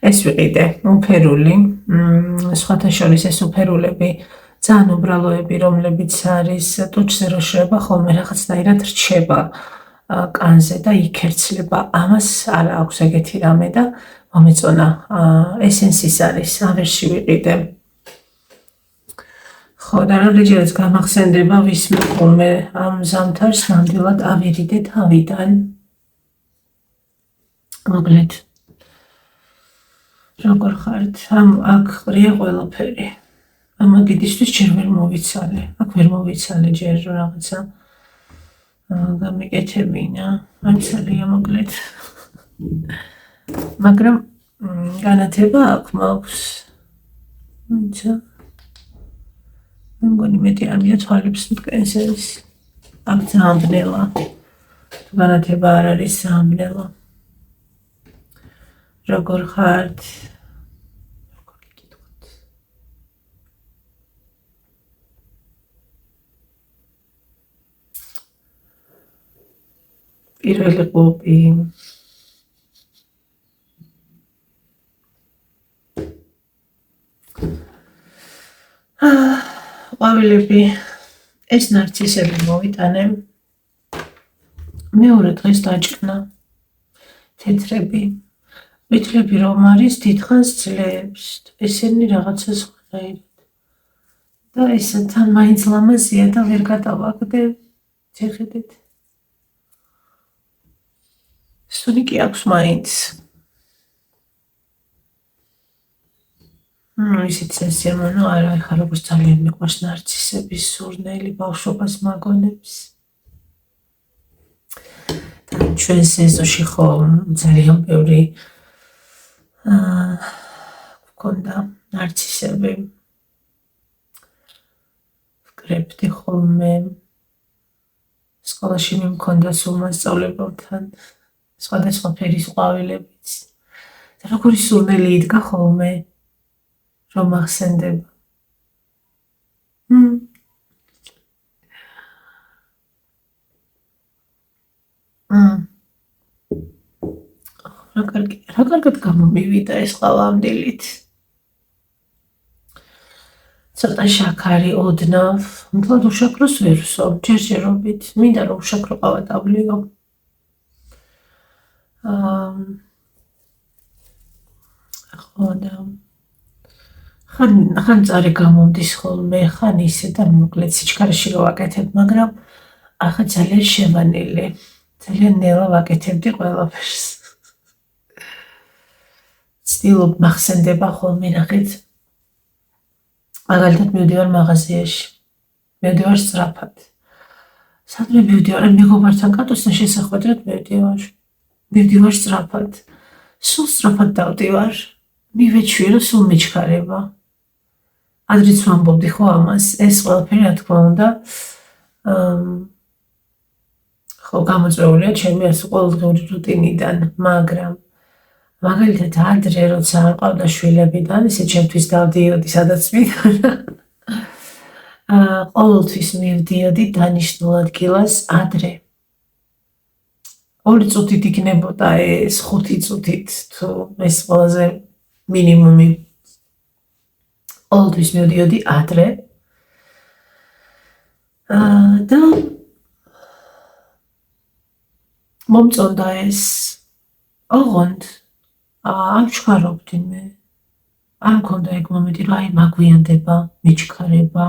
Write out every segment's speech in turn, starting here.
ეს ვიყიდე, უფერული, სხვათა შორის ეს უფერულები ძალიან უბრალოები, რომლებიც არის ტუჩზე რო შრება ხოლმე რაღაცნაირად რჩება კანზე და იქერცლება. ამას არ აქვს ეგეთი რამე და მომეწონა ესენსის არის, ავერში ვიყიდე. ხო, და რამდენჯერაც გამახსენდება ვისმე ხოლმე ამ ზამთარს ნამდვილად ავირიდე თავიდან. მოგლეთ. როგორ ხართ? აქ ყრია ყველაფერი. ამაგიდისთვის ჯერ ვერ მოვიცალე. აქ ვერ მოვიცალე ჯერ რაღაცა გამიკეთებინა. ამცალია მოგლეთ. მაგრამ განათება აქ მაქვს. ვინცა? მე მგონი მეტი არ მიათვალებს მტკენს არის. აქ ძალიან ბნელა. განათება არ არის ძალიან ბნელა. როგორ ხართ? როგორ გიკითხოთ? პირველი ყופი. ყვავილები, ეს ნარცისები მოვიტანე. მეორე დღეს დაჭკნა. თეთრები. ვითვლები რომ არის დიდხანს ძლებს, ესენი რაღაცა სხვანაირად. და ეს თან მაინც ლამაზია და ვერ გადავაგდე. შეხედეთ. სუნიკი აქვს მაინც. ისიც სესიამოვნო არა, ხარ როგორც ძალიან მიყვარს ნარცისების სურნელი ბავშვობას მაგონებს. და ჩვენ სეზონში ხო ძალიან ბევრი გქონდა ნარცისები. ვკრებდი ხოლმე. სკოლაში მე მქონდა სულ მასწავლებელთან სხვადასხვა ფერის ყვავილებიც. და როგორი სურნელი იდგა ხოლმე. რომ ახსენდება. რა კარგად გამომივიდა ეს ყავამდილით. ცოტა შაქარი, ოდნავ, მთლად უშაქროს ვერ ვსვამ, ჯერჯერობით, მინდა რომ უშაქრო ყავა დავლიო. ხო და ხან წარი გამომდის ხოლმე, ხან ისე და მოკლედ სიჩქარეში რო ვაკეთებ, მაგრამ ახლა ძალიან შევანილი. ძალიან ნელა ვაკეთებდი ყველაფერს. ცდილობ მახსენდება ხოლმე ნახეთ. მაგალითად მივდივარ მაღაზიაში. მივდივარ სწრაფად. სადმე მივდივარ, მეგობართან კატოსთან შესახვედრად მივდივარ სწრაფად. სულ სწრაფად დავდივარ. მივეჩვირო, სულ მიჩქარება. ადრეც ვამბობდი ხო ამას, ეს ყველაფერი რა თქმა უნდა ხო გამოწვეულია ჩემი ასე ყოველდღიური რუტინიდან, მაგრამ მაგალითად ადრე როცა არ ყავდა შვილებიდან, ისე ჩემთვის დავდიოდი სადაც მინდა. ყოველთვის მივდიოდი დანიშნულ ადგილას ადრე. 2 წუთით იქნებოდა ეს, 5 წუთით თუ ეს ყველაზე მინიმუმი. ყოველთვის მივდიოდი ადრე. და მომწონდა ეს. ოღონდ არ ვჩქარობდი მე. არ მქონდა ეგ მომენტი, რომ აი მაგვიანდება, მიჩქარება.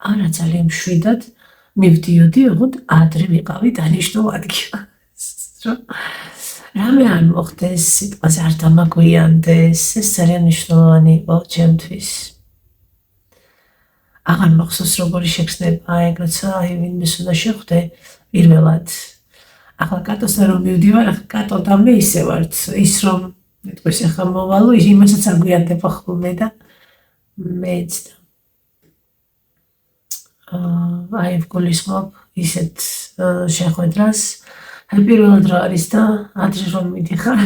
არა ძალიან მშვიდად მივდიოდი, ოღონდ ადრე ვიყავი დანიშნულ ადგილას. რამე არ მოხდეს, სიტყვაზე არ დამაგვიანდეს, ეს ძალიან მნიშვნელოვანი იყო ჩემთვის. აღარ მახსოვს როგორი შექსნება ეგ, როცა აი ვინმეს უნდა შეხვდე პირველად. ახლა კატოსთან რომ მივდივარ, ახლა კატო და მე ისე ვართ, ის რომ მეტყვის ახლა მოვალო, იმასაც აგვიანდება ხოლმე და მეც და აი ვგულისხმობ ისეთ შეხვედრას. აი პირველად რა არის და ადრე რომ მიდიხარ.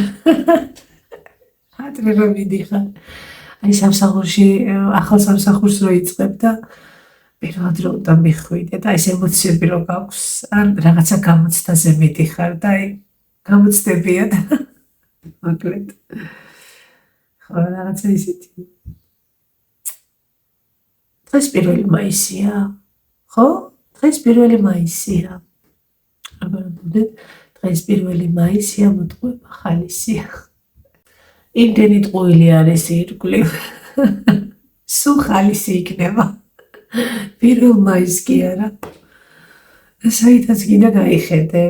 ადრე რომ მიდიხარ. აი სამსახურში, ახალ სამსახურს რო იწყებ და პირველად რო უნდა მიხვიდე და ეს ემოციები რო გაქვს, ან რაღაცა გამოცდაზე მიდიხარ და აი გამოცდებია და მოკლედ. ხო, რაღაცა ისეთი. დღეს 1 მაისია, ხო? დღეს 1 მაისია. აგორებოდეთ, დღეს 1 მაისია, მოტყუება ხალისია. იმდენი ტყუილი არის ირგვლივ. სულ ხალისი იქნება. 1 მაისს კი არა. საითაც კიდე გაიხედე.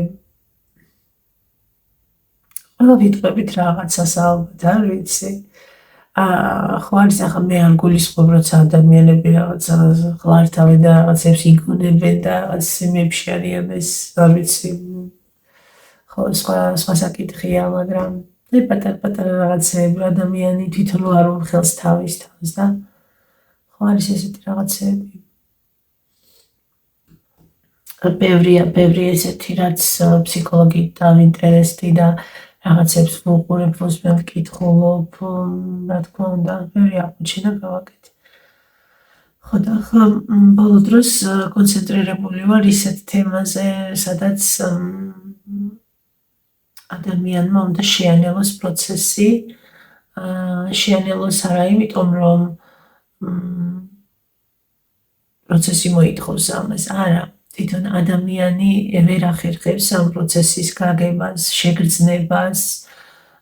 ყველა ვიტყვებით რაღაცას ალბათ, არ ვიცი. ხო არის ახლა მე არ გულისხმობ, როცა ადამიანები რაღაცა ღლართავენ და რაღაცებს იგონებენ და რაღაც სიმებში არიან ეს, არ ვიცი. ხო, სხვა საკითხია, მაგრამ პატარ-პატარა რაღაცეები ადამიანი თვითონ არ უმხელს თავის თავს და ხო არის ესეთი რაღაცეები. ბევრი ესეთი, რაც ფსიქოლოგიით დავინტერესდი და რაღაცებს ვუყურებ, ვუსმენ, ვკითხულობ, რა თქმა უნდა, ბევრი აღმოჩენა გავაკეთე. ხო და ახლა ბოლო დროს კონცენტრირებული ვარ ისეთ თემაზე, სადაც ადამიანმა უნდა შეანელოს პროცესი, შეანელოს არა იმიტომ, რომ პროცესი მოითხოვს ამას, არა. თვითონ ადამიანი ვერ ახერხებს ამ პროცესის გაგებას, შეგრძნებას,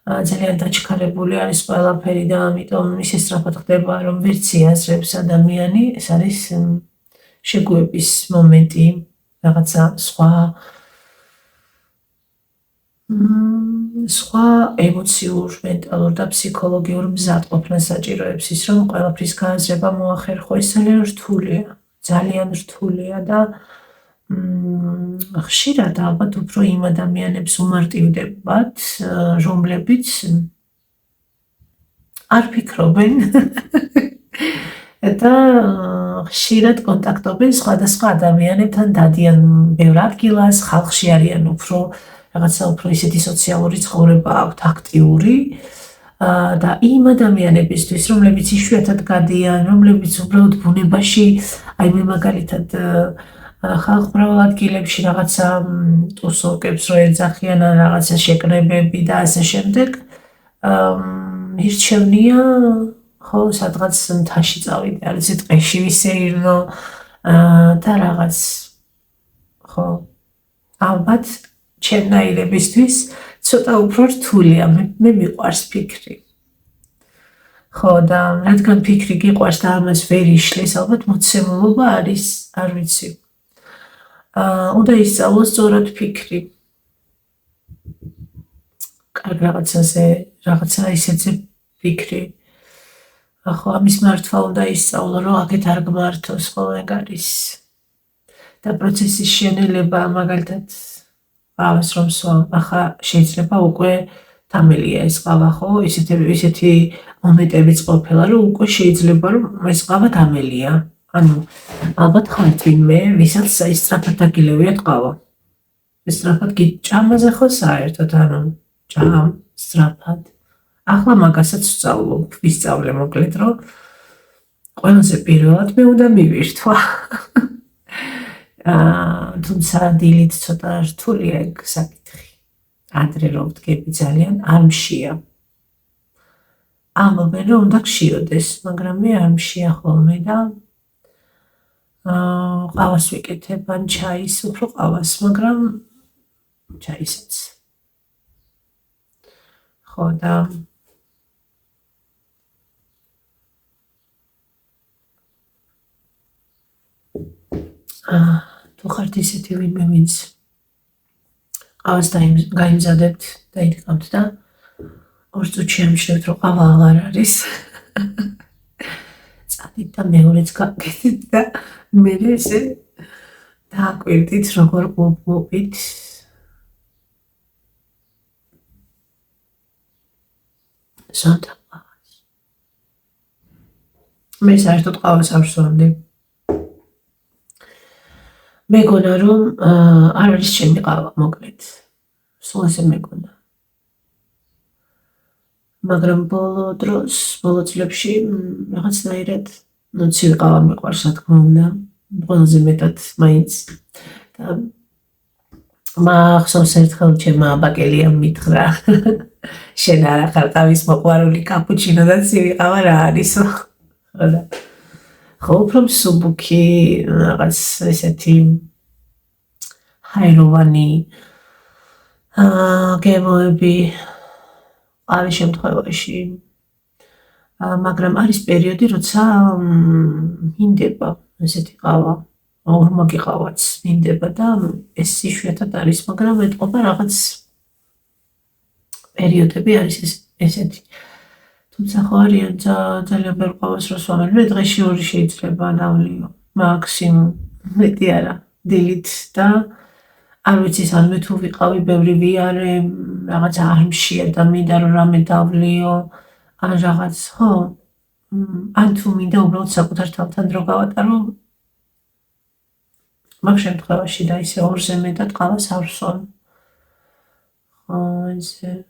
ძალიან დაჩქარებული არის ყველაფერი და ამიტომ ისე სწრაფად ხდება, რომ ვერც იაზრებს ადამიანი, ეს არის შეგუების მომენტი, რაღაცა სხვა ემოციურ, მენტალურ და ფსიქოლოგიურ მზადყოფნას საჭიროებს ის, რომ ყველაფრის გააზრება მოახერხო. ეს ძალიან რთულია და ხშირად ალბათ უფრო იმ ადამიანებს უმარტივდებათ, რომლებიც არ ფიქრობენ და ხშირად კონტაქტობენ სხვადასხვა ადამიანებთან, დადიან ბევრ ადგილას, ხალხში არიან უფრო ისეთი სოციალური ცხოვრება აქვთ აქტიური და იმ ადამიანებისთვის, რომლებიც იშვიათად გადიან, რომლებიც უბრალოდ ბუნებაში, აი მე მაგალითად ხალხ მრავალ ადგილებში რაღაცა ტუსოვკებს რო ეძახიან, რაღაცა შეკრებები და ასე შემდეგ, ირჩევნია ხო სადღაც მთაში წავიდე, არ ვიცი, ტყეში ვისეირნო და რაღაც ხო ალბათ ჩემნაირებისთვის ცოტა უფრო რთულია, მე მიყვარს ფიქრი. ხო და რადგან ფიქრი გიყვარს და ამას ვერ იშლის, ალბათ მოცემულობა არის, არ ვიცი. უნდა ისწავლოს სწორად ფიქრი. კარგ რაღაცაზე, რაღაცა ისეთზე ფიქრი. ხო, ამის მართვა უნდა ისწავლო, რომ აქეთ არ გმართოს ყველგან არის. და პროცესის შენელება, მაგალითად ყავას რომ სვამ, ახლა შეიძლება უკვე თამელია ეს ყავა, ხო? ისეთი მომენტებიც ყოფილა, რომ უკვე შეიძლება რომ ეს ყავა თამელია. ანუ ალბათ ხართ ვინმე, ვისაც სწრაფად დაგილევიათ ყავა. სწრაფად გიჭამაზე ხო საერთოდ, ანუ ჭამ სწრაფად. ახლა მაგასაც ვსწავლობ, ვისწავლე მოკლედ, რომ ყველაზე პირველად მე უნდა მივირთვა. თუმცა დილით ცოტა რთულია ეგ საკითხი. ადრე რომ ვდგები ძალიან არ მშია. ამობენ რომ უნდა გშიოდეს, მაგრამ მე არ მშია ხოლმე და ყავას ვიკეთებ ან ჩაის, უფრო ყავას, მაგრამ ჩაისაც. ხო და თუ ხართ ისეთი ვინმე, ვინც ყავას გაიმზადებთ და იდგამთ და 2 წუთში ამჩნევთ, რომ ყავა აღარ არის. წადით და მეორეც გაკეთეთ და მე ესე დააკვირდით, როგორ ყოფით. სანთა ყავას. მე საერთოდ ყავას არ ვსვამდი. მეგონა რომ არ არის ჩემი ყავა, მოკლედ. სულ ასე მეგონა. მაგრამ ბოლო წლებში რაღაცნაირად ცივი ყავა მიყვარს, რა თქმა უნდა. ყველაზე მეტად მაინც. და მახსოვს ერთხელ ჩემმა აბაკელიამ მითხრა. შენ არ ახარ ყავის მოყვარული კაპუჩინო და ცივი ყავა რა არისო. ხოდა ხო უფრო მსუბუქი რაღაც ესეთი ჰაეროვანი გემოები არის შემთხვევაში. მაგრამ არის პერიოდი, როცა მინდება ესეთი ყავა, ორმაგი ყავაც მინდება და ეს იშვიათად არის, მაგრამ ეტყობა რაღაც პერიოდები არის ესეთი. თუმცა ხო არიან ძალიან ბევრ ყავას რო სვამენ, მე დღეში 2 შეიძლება ნავლიო, მაქსიმუმ, მეტი არა, დილით და არ ვიცი სანმე თუ ვიყავი ბევრი ვიარე, რაღაცა არ მშია და მინდა რომ რამე დავლიო, ან რაღაც, ხო, ან თუ მინდა უბრალოდ საკუთარ თავთან დრო გავატარო, მაგ შემთხვევაში და ისე 2-ზე მეტად ყავას არ ვსვამ. ხო, ესე.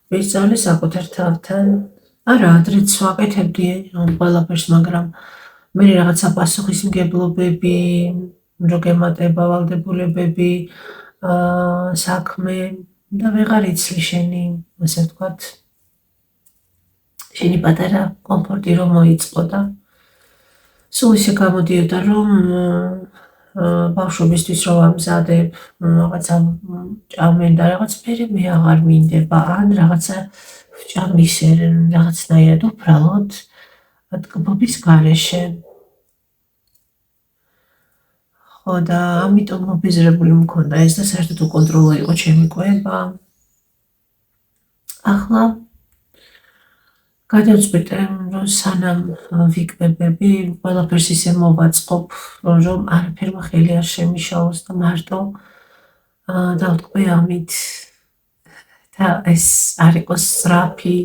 ვისწავლე საკუთარ თავთან, არა, ადრეც ვაკეთებდი ყველაფერს, მაგრამ მე რაღაცა პასუხისმგებლობები, რო გემატება ვალდებულებები, საქმე და ვეღარ იცლი შენი, ასე ვთქვათ, შენი პატარა კომფორტი რომ მოიწყო და სულ ისე გამოდიოდა, რომ ბავშვობისთვის რო ვამზადებ, რაღაცა ჭამენ და რაღაც მერე მე აღარ მინდება, ან რაღაცა ვჭამის რაღაცნაირად უბრალოდ ტკბობის გარეშე. ხო და ამიტომ მობეზრებული მქონდა ეს და საერთოდ უკონტროლო იყო ჩემი კვება. ახლა გადავწყვიტე, რომ სანამ ვიკბებები, ყველაფერს ისე მოვაწყობ, რომ არაფერმა ხელი არ შემიშალოს და მარტო დავტყვი ამით. და ეს არ იყოს სწრაფი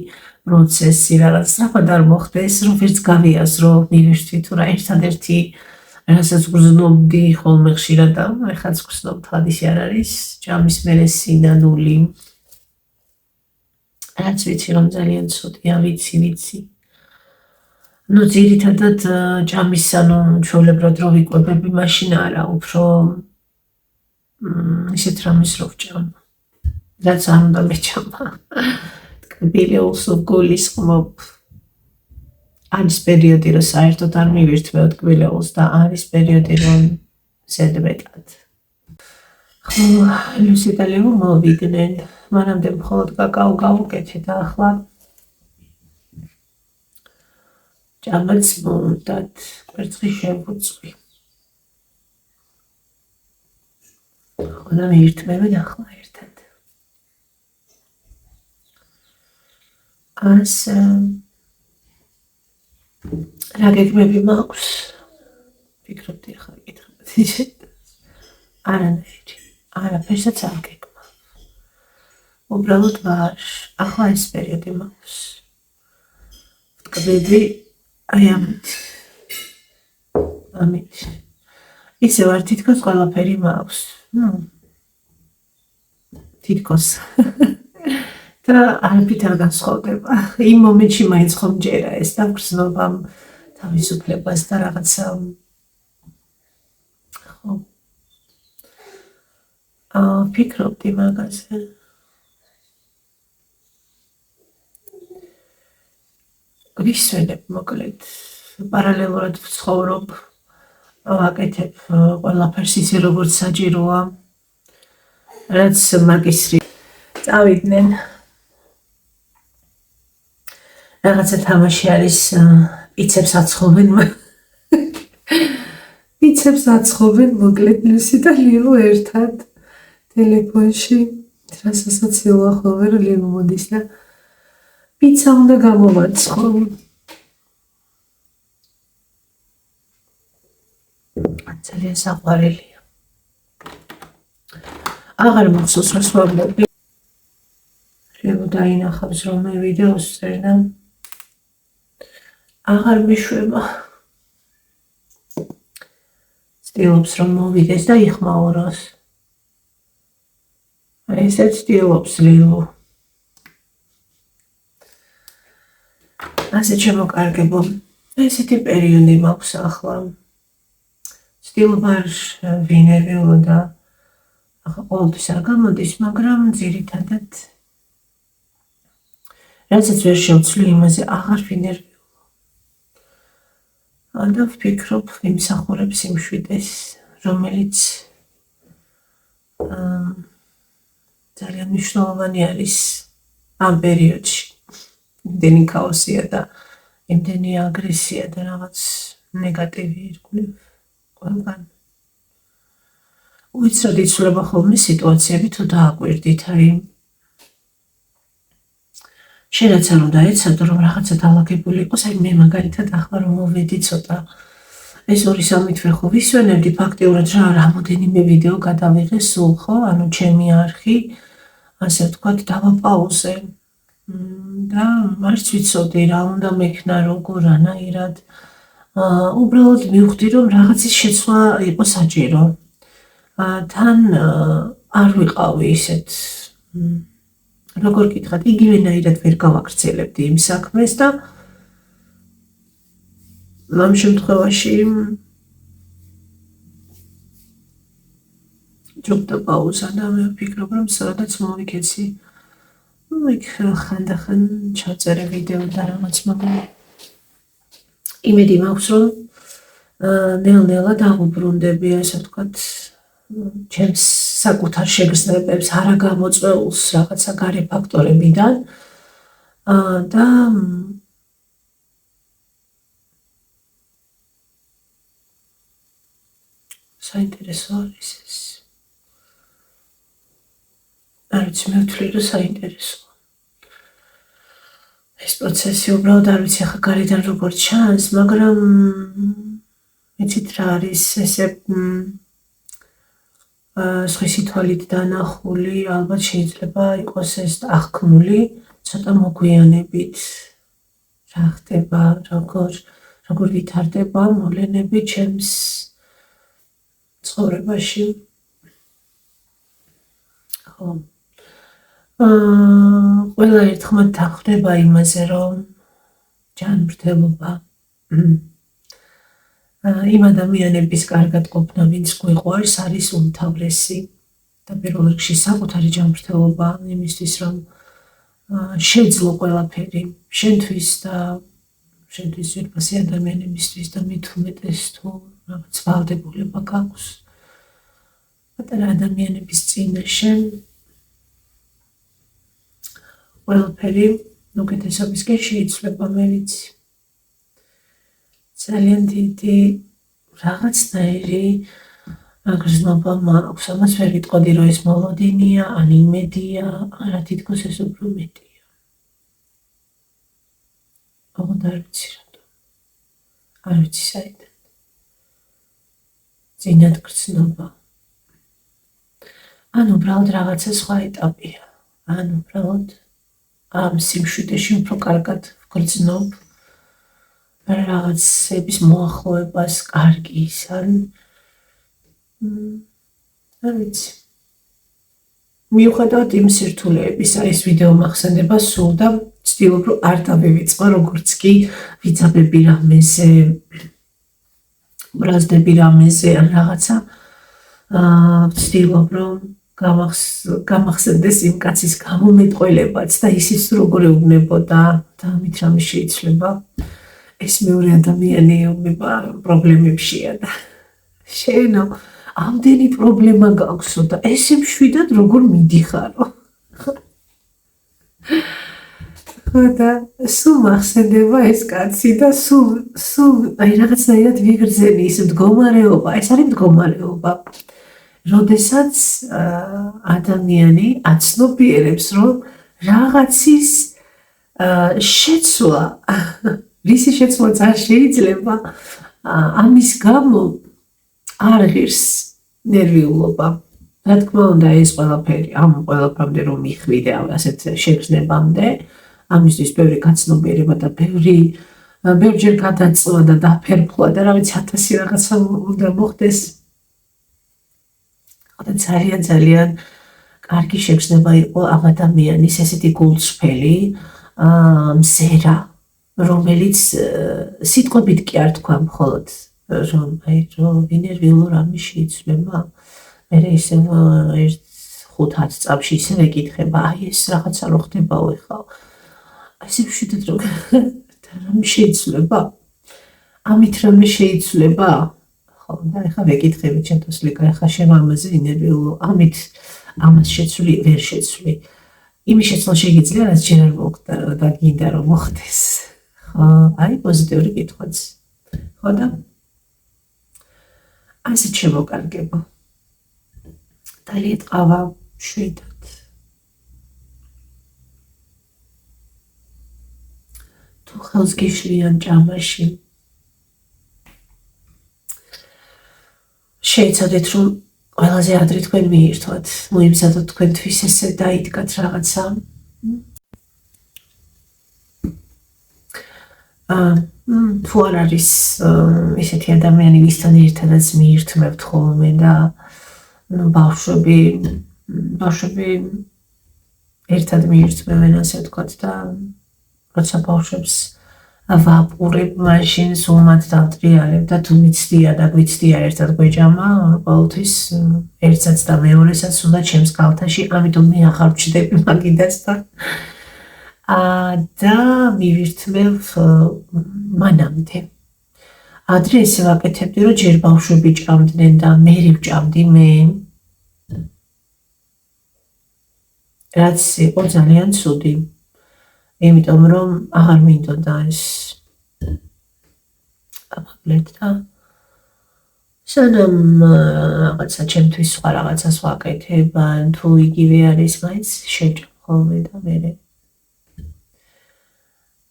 პროცესი, რაღაც სწრაფად არ მოხდეს, რომ ვერც გავიაზრო, მივირთვი თუ რა ერთადერთი რასაც გრძნობდი ხოლმე ხშირად და ეხლაც გრძნობ, თხად ისე არ არის, ჭამის მერე სინანული. რაც ვიცი რომ ძალიან ცუდია, ვიცი. ნუ ძირითადად ჭამის ჩვეულებრივად რო ვიკვებები, მაშინ არა, უფრო ისეთ რამეს რო ვჭამ, რაც არ უნდა მეჭამა. ტკბილეულს ვგულისხმობ. არის პერიოდი, რომ საერთოდ არ მივირთვეო ტკბილეულს და არის პერიოდი, რომ ზედმეტად. ხო, ლუსი და ლევო მოვიდნენ. მანამდე მხოლოდ კაკაო გავუკეთე და ახლა ჭამაც მომდათ, კვერცხი შევუწვი. ხო და მივირთმევენ ახლა ერთად. ასე რა გეგმები მაქვს? ფიქრობდი ახლა გითხრათ ისე. არანაირი, არაფერსაც არ გეგმა. უბრალოდ ვარ, ახლა ეს პერიოდი მაქვს. ვტკბები აი ამით. ისე ვარ, თითქოს ყველაფერი მაქვს. თითქოს. და არაფრით არ განსხვავდება. იმ მომენტში მაინც ხომ ჯერა ეს და ვგრძნობ ამ თავისუფლებას და რაღაცა ხო. ფიქრობდი მაგაზე. ვისვენებ მოკლედ, პარალელურად ვცხოვრობ, ვაკეთებ ყველაფერს ისე როგორც საჭიროა, რაც მაგისტრი წავიდნენ. რაღაცა თამაში არის, პიცებს აცხობენ, მოკლედ ლუსი და ლილუ ერთად ტელეფონში, რასაც ილახავენ, რომ ლილუ მოდის და პიცა უნდა გამოვაცხო. ძალიან საყვარელია. აღარ მახსოვს რა სვამობდი. ლილუ დაინახავს რომ მე ვიდეოს წერ და აღარ მიშვება. ცდილობს რომ მოვიდეს და იხმაუროს. ესეც ცდილობს ლილუ. ასე ჩემო კარგებო, ესეთი პერიოდი მაქვს ახლა. ცდილობა არ ვინერვიულო და ყოველთვის არ გამოდის, მაგრამ ძირითადად რასაც ვერ შევცვლი, იმაზე აღარ ვინერვიულო. და ვფიქრობ, იმსახურებს იმ შვიდეს, რომელიც ძალიან მნიშვნელოვანი არის ამ პერიოდში. იმდენი ქაოსია და იმდენი აგრესია და რაღაც ნეგატივი ირგვლივ ყველგან. უიცრად იცვლება ხოლმე სიტუაციები, თუ დააკვირდით, არის შენაც არ უნდა ეცადო, რომ რაღაცა დალაგებული იყოს, მე მაგალითად ახლა რომ მოვედი ცოტა ეს 2-3 თვე ხო ვისვენებდი ფაქტიურად რა რამოდენიმე ვიდეო გადავიღე სულ ხო, ანუ ჩემი არხი, ასე ვთქვათ, დავაპაუზე და არც ვიცოდი რა უნდა მექნა, როგორ, რანაირად. უბრალოდ მივხვდი, რომ რაღაცის შეცვლა იყო საჭირო. თან არ ვიყავი ისეთ როგორ გითხრათ, იგივენაირად ვერ გავაგრძელებდი იმ საქმეს და ამ შემთხვევაში ჯობდა პაუზა და მე ვფიქრობ, რომ სადაც მოვიქეცი იქ ხანდახან ჩაწერე ვიდეო და რაღაც, მაგრამ იმედი მაქვს, რომ ნელ-ნელა დავუბრუნდები, ასე ვთქვათ, ჩემს საკუთარ შეგრძნებებს, არა გამოწვეულს რაღაცა გარე ფაქტორებიდან და საინტერესო არის ეს. არ ვიცი, მე ვთვლი, რომ საინტერესოა. ეს პროცესი უბრალოდ არ ვიცი ახლა გარედან როგორ ჩანს, მაგრამ იცით რა არის ესე სხვისი თვალით დანახული, ალბათ შეიძლება იყოს ეს აღქმული, ცოტა მოგვიანებით რა ხდება, როგორ ვითარდება მოვლენები ჩემს ცხოვრებაში. ხო. ყველა ერთხმად დახვდება იმაზე, რომ ჯანმრთელობა იმ ადამიანების კარგად ყოფნა, ვინც გვიყვარს, არის უმთავრესი და პირველ რიგში საკუთარი ჯანმრთელობა იმისთვის, რომ შეძლო ყველაფერი შენთვის და შენთვის ძვირფასი ადამიანებისთვის და მით უმეტეს თუ რაღაც ვალდებულება გაქვს პატარა ადამიანების წინაშე ყველაფერი უკეთესობისკენ შეიცვლება, მე ვიცი. ძალიან დიდი რაღაცნაირი გრძნობა მაქვს, ამას ვერ ვიტყოდი, რომ ეს მოლოდინია, ან იმედია, არა თითქოს ეს უფრო მეტია. ოღონდ არ ვიცი რატომ. არ ვიცი საიდან. წინად გრძნობა. ან უბრალოდ რაღაცა სხვა ეტაპია. ან უბრალოდ ამ სიმშვიდეში უფრო კარგად ვგრძნობ. რაღაცების მოახლოებას კარგის, ან არ ვიცი. მიუხედავად იმ სირთულეებისა, ეს ვიდეო მახსენდება სულ და ვცდილობ, რომ არ დავივიწყო, როგორც კი ვიძაბები რამეზე, ბრაზდები რამეზე, ან რაღაცა ვცდილობ, რომ გამახსენდეს იმ კაცის გამომეტყველებაც და ისიც როგორ ეუბნებოდა და ამით რამე შეიცვლება. ეს მეორე ადამიანი ეუბნება პრობლემებშია და შენო ამდენი პრობლემა გაქვსო და ესე მშვიდად როგორ მიდიხარო. და სულ მახსენდება ეს კაცი და სულ აი რაღაცნაირად ვიგრძენი ის მდგომარეობა, ეს არის მდგომარეობა. როდესაც ადამიანი აცნობიერებს, რომ რაღაცის შეცვლა, რისი შეცვლაც არ შეიძლება, ამის გამო არ ღირს ნერვიულობა. რა თქმა უნდა, ეს ყველაფერი, ამ ყველაფრამდე რომ მიხვიდე ასეთ შეგრძნებამდე, ამისთვის ბევრი გაცნობიერება და ბევრჯერ გადაწვა და დაფერფლა და რა ვიცი 1000 რაღაცა უნდა მოხდეს. და ძალიან კარგი შეგრძნება იყო ამ ადამიანის ესეთი გულწრფელი მზერა, რომელიც სიტყვებით კი არ თქვა, მხოლოდ რომ ინერვიულ რამე შეიცვლება. მე ისევ 5-10 წამში ისე ეკითხება, ეს რაღაცა რო ხდებაო ეხლა. ესე ვშვიდეთ რომ რამე შეიცვლება. ამით რამე შეიცვლება. ხო, და ეხლა ვეკითხები ჩემთვის ლიკა, ეხლა შემამაზე ინერვიულო, ამით ამას შეცვლი, ვერ შეცვლი. იმის შეცვლა შეიძლება, რაც ჯერ არ მოხდა და გინდა რომ მოხდეს. ხო, აი პოზიტიური კითხვაც. ხო და ასე შემოკარგება. დალიეთ ყავა შვიდად. თუ ხელს გიშლიან ჭამაში. შეიცადეთ რომ ყველაზე ადრე თქვენ მიირთვათ, მოიმზადოთ თქვენთვის ესე დაიდგათ რაღაცა. თუ არ არის ისეთი ადამიანი, ვისთან ერთადაც მიირთმევთ ხოლმე და ბავშვები ერთად მიირთმევენ, ასე ვთქვათ და როცა ბავშვებს ვაპურებ, მაშინ სულ მათ დავტრიალებ და თუ მიცდია და გვიცდია ერთად გვეჭამა, ყოველთვის ერთსაც და მეორესაც უნდა ჩემს კალთაში, ამიტომ მე ახარ ვჩდები მაგიდაც და მივირთმევ მანამდე. ადრე ესე ვაკეთებდი, რომ ჯერ ბავშვები ჭამდნენ და მე ვჭამდი მე. რაც იყო ძალიან ცუდი. იმიტომ რომ აღარ მინდოდა ეს ამაღლეთ და სანამ რაღაცა ჩემთვის სხვა რაღაცას ვაკეთებ, ან თუ იგივე არის, მაინც შევჭამ ხოლმე და მე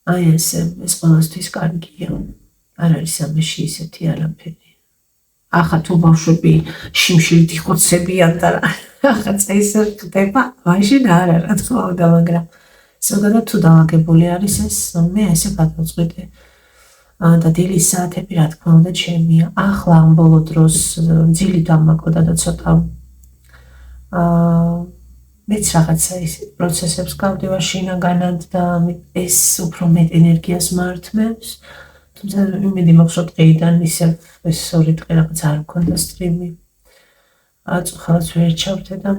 აი ესე ეს ყველასთვის კარგია. არ არის ამაში ისეთი არაფერი. ახლა თუ ბავშვები შიმშილით იხოცებიან და რაღაცა ისე ხდება, მაშინ არა რა თქმა უნდა, მაგრამ ზოგადად თუ დავაგებული არის ეს, მე ესე გადავწყვიტე. და დილის საათები რა თქმა უნდა ჩემია. ახლა ამ ბოლო დროს ძილი დამაკოდა და ცოტა მეც რაღაცა ის პროცესებს გავდივარ შინაგანად და ეს უფრო მეტ ენერგიას მართმევს. თუმცა იმედი მაქვს რომ დღეიდან ისევ ეს 2 დღე რაღაც არ მქონდა სტრიმი. აწუხალაც ვერ ჩავდე და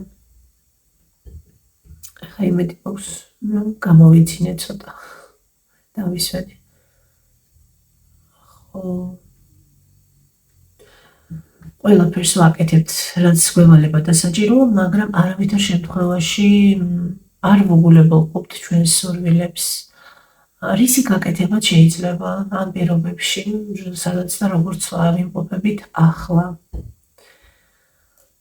ახლა იმედი მაქვს გამოვიცინე ცოტა დავისვენე. ხო ყველაფერს ვაკეთებთ, რაც გვევალება და საჭიროა, მაგრამ არავითარ შემთხვევაში არ ვუგულებელყოფთ ჩვენს სურვილებს. რისი გაკეთება შეიძლება ამ პირობებში, სადაც და როგორც ვიმყოფებით ახლა.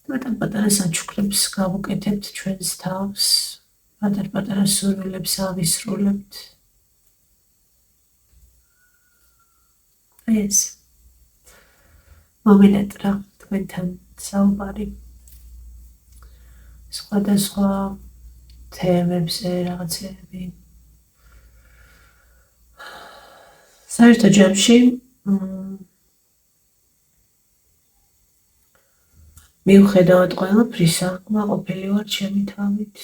პატარ-პატარა საჩუქრებს გავუკეთებთ ჩვენს თავს, პატარ-პატარა სურვილებს ავისრულებთ. ეს მომენატრა თქვენთან საუბარი სხვადასხვა თემებზე რაღაცები. საერთო ჯამში მიუხედავად ყველაფრისა, უკმაყოფილი ვარ ჩემი თავით.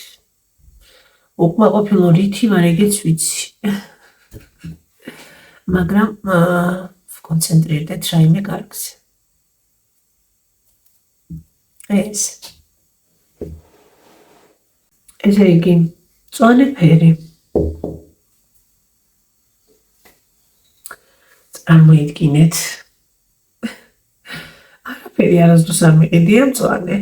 უკმაყოფილო რითი ვარ, ეგეც ვიცი. მაგრამ ვკონცენტრირდეთ რაიმე კარგზე. ესე იგი, მწვანე ფერი. წარმოიდგინეთ. არაფერი არასდროს არ მიყიდია მწვანე.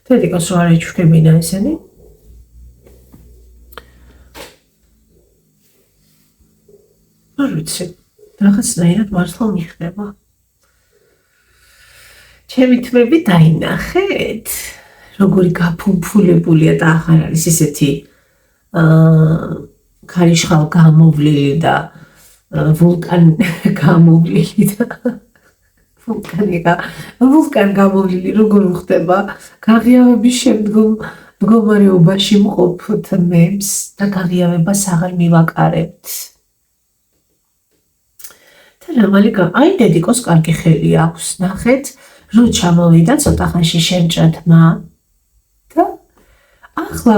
თეთრიკოს რო არ ეჩვქებინა ესენი. არ ვიცი, რაღაცნაირად მართლა მიხდება. ჩემი თმები დაინახეთ, როგორი გაფუმფულებულია და აღარ არის ისეთი ქარიშხალ გამოვლილი და ვულკან გამოვლილი და ვულკან გამოვლილი როგორ ხდება, გაღიავების შემდგომ მდგომარეობაში მყოფ თმებს და გაღიავებას აღარ მივაკარებთ. აი დედიკოს კარგი ხელი აქვს, ნახეთ, რო ჩამოვიდა ცოტა ხანში შემჭრათმა და ახლა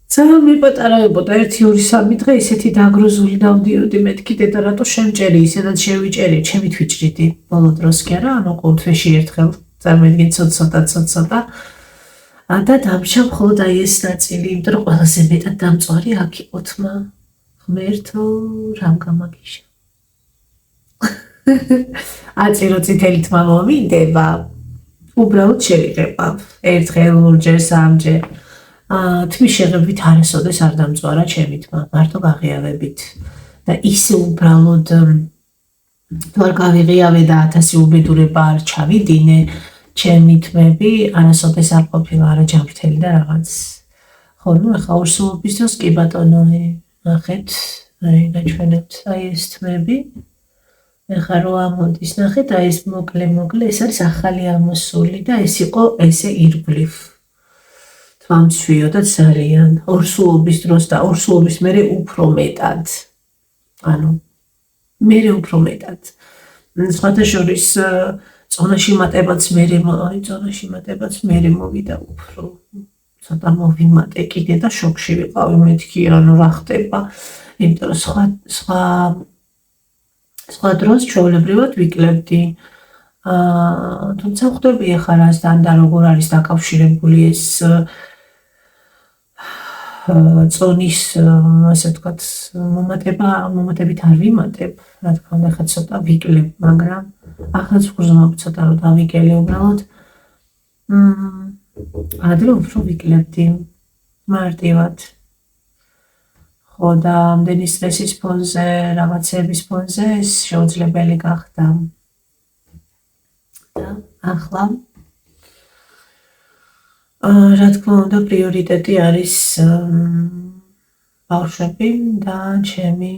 ძალიან მიპატარავებოდა 1-2-3 დღე ისეთი დაგროზული დავდიოდი მეთქი დედა რატო შემჭერი ისედაც შევიჭერი ჩემით ვიჭრიდი ბოლო დროს კი არა ანუ ყოველთვეში ერთხელ წარმოიდგინე ცოტა და დამჭა მხოლოდ აი ეს ნაწილი იმიტომ რომ ყველაზე მეტად დამწვარი აქ იყო თმა ღმერთო რამ გამაგიშა აწირო წითელი თმა მომინდება უბრალოდ შევიღება ერთხელ ორჯერ სამჯერ თმის შეღებით არასოდეს არ დამწვარა ჩემი თმა მარტო გაღიავებით და ისე უბრალოდ თუ არ გავიღიავე და 1000 უბედურება არ ჩავიდინე ჩემი თმები არასოდეს არ ყოფილა არა ჯანმრთელი და რაღაც ხო ნუ ახლა ორსულობის დროს კი ბატონო ნახეთ აი გაჩვენებთ აი ეს თმები ეხლა რო ამოდის ნახეთ აი ეს მოკლე ეს არის ახალი ამოსული და ეს იყო ესე ირგვლივ თვამცვიოდა ძალიან ორსულობის დროს და ორსულობის მერე უფრო მეტად ანუ მერე უფრო მეტად სხვათა შორის წონაში მატებაც მერე მოვიდა უფრო ცოტა მოვიმატე კიდე და შოკში ვიყავი მეთქი ანუ რა ხდება იმიტომ რომ სხვა დროს ჩვეულებრივად ვიკლებდი თუმცა ხვდები ახლა რასთან და როგორ არის დაკავშირებული ეს წონის ასე ვთქვათ მომატებით არ ვიმატებ რა თქმა უნდა ხა ცოტა ვიკლებ მაგრამ ახლა ვგრძნობ ცოტა რომ დავიკელე უბრალოდ ადრე უფრო ვიკლებდი მარტივად ხო და ამდენი სტრესის ფონზე რაღაცების ფონზე ეს შეუძლებელი გახდა და ახლა რა თქმა უნდა პრიორიტეტი არის ბავშვები და ჩემი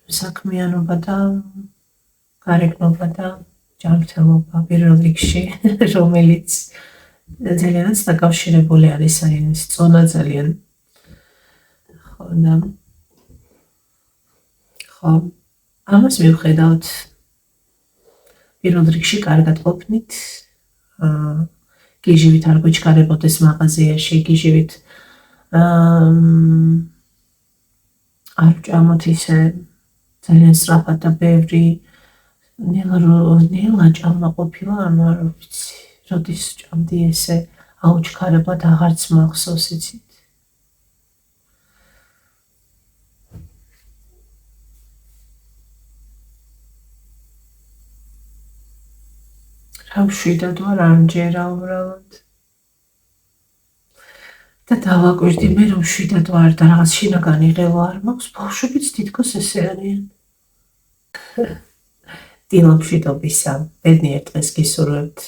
საქმიანობა და გარეგნობა და ჯანმრთელობა პირველ რიგში რომელიც ძალიანაც დაკავშირებული არის აი ეს წონა ძალიან ხო და ხო ამას მივხედავთ პირველ რიგში კარგად ყოფნით გიჟივით არ გვიჩქარებოდეს მაღაზიაში გიჟივით არ ვჭამოთ ისე ძალიან სწრაფად და ბევრი ნელა ჭამა ყოფილა ანუ არ ვიცი როდის ჭამდი ესე აუჩქარებად აღარც მახსოვს იცით რა ვშვიდად ვარ არ მჯერა უბრალოდ და დავაკვირდი მე რომ შვიდად ვარ და რაღაც შინაგანი ღევა არ მაქვს ბავშვებიც თითქოს ესე არიან დილა მშვიდობისა ბედნიერ დღეს გისურვებთ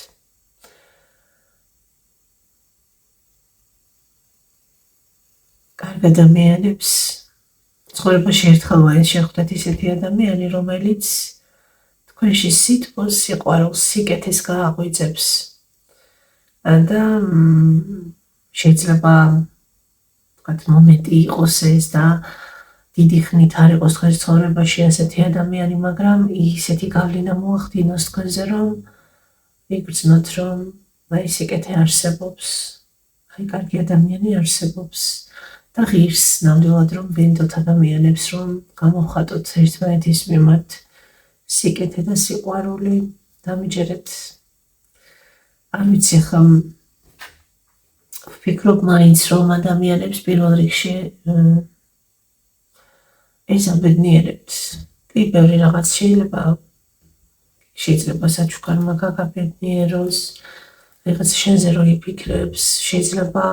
კარგ ადამიანებს ცხოვრებაში ერთხელ მაინც შეხვდეთ ისეთი ადამიანი რომელიც თქვენში სითბოს სიყვარულს სიკეთეს გააღვიძებს და შეიძლება ვთქვათ მომენტი იყოს ეს და დიდი ხნით არ იყოს თქვენს ცხოვრებაში ასეთი ადამიანი მაგრამ ისეთი გავლენა მოახდინოს თქვენზე რომ იგრძნოთ რომ აი სიკეთე არსებობს აი კარგი ადამიანი არსებობს და ღირს ნამდვილად რომ ვინდოთ ადამიანებს რომ გამოვხატოთ ერთმანეთის მიმართ სიკეთე და სიყვარული დამიჯერეთ არ ვიცი ხა ვფიქრობ მაინც რომ ადამიანებს პირველ რიგში ეზაბედნიერებთ კი ბევრი რაღაც შეიძლება საჩუქარმა გაგაბედნიეროს რაღაც შენზე რო იფიქრებს შეიძლება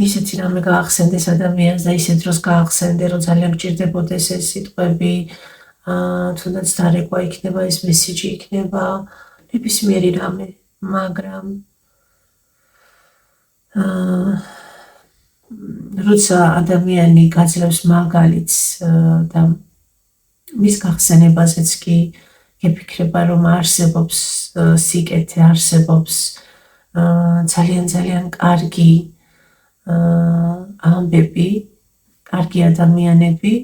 ისეთი რამე გაახსენდეს ადამიანს და ისეთ დროს გაახსენდე რომ ძალიან გჭირდებოდეს ეს სიტყვები თუნდაც დარეკვა იქნება ეს მესიჯი იქნება ნებისმიერი რამე მაგრამ როცა ადამიანი გაძლევს მაგალითს და მის გახსენებაზეც კი გეფიქრება რომ არსებობს სიკეთე არსებობს ძალიან კარგი ამბები კარგი ადამიანები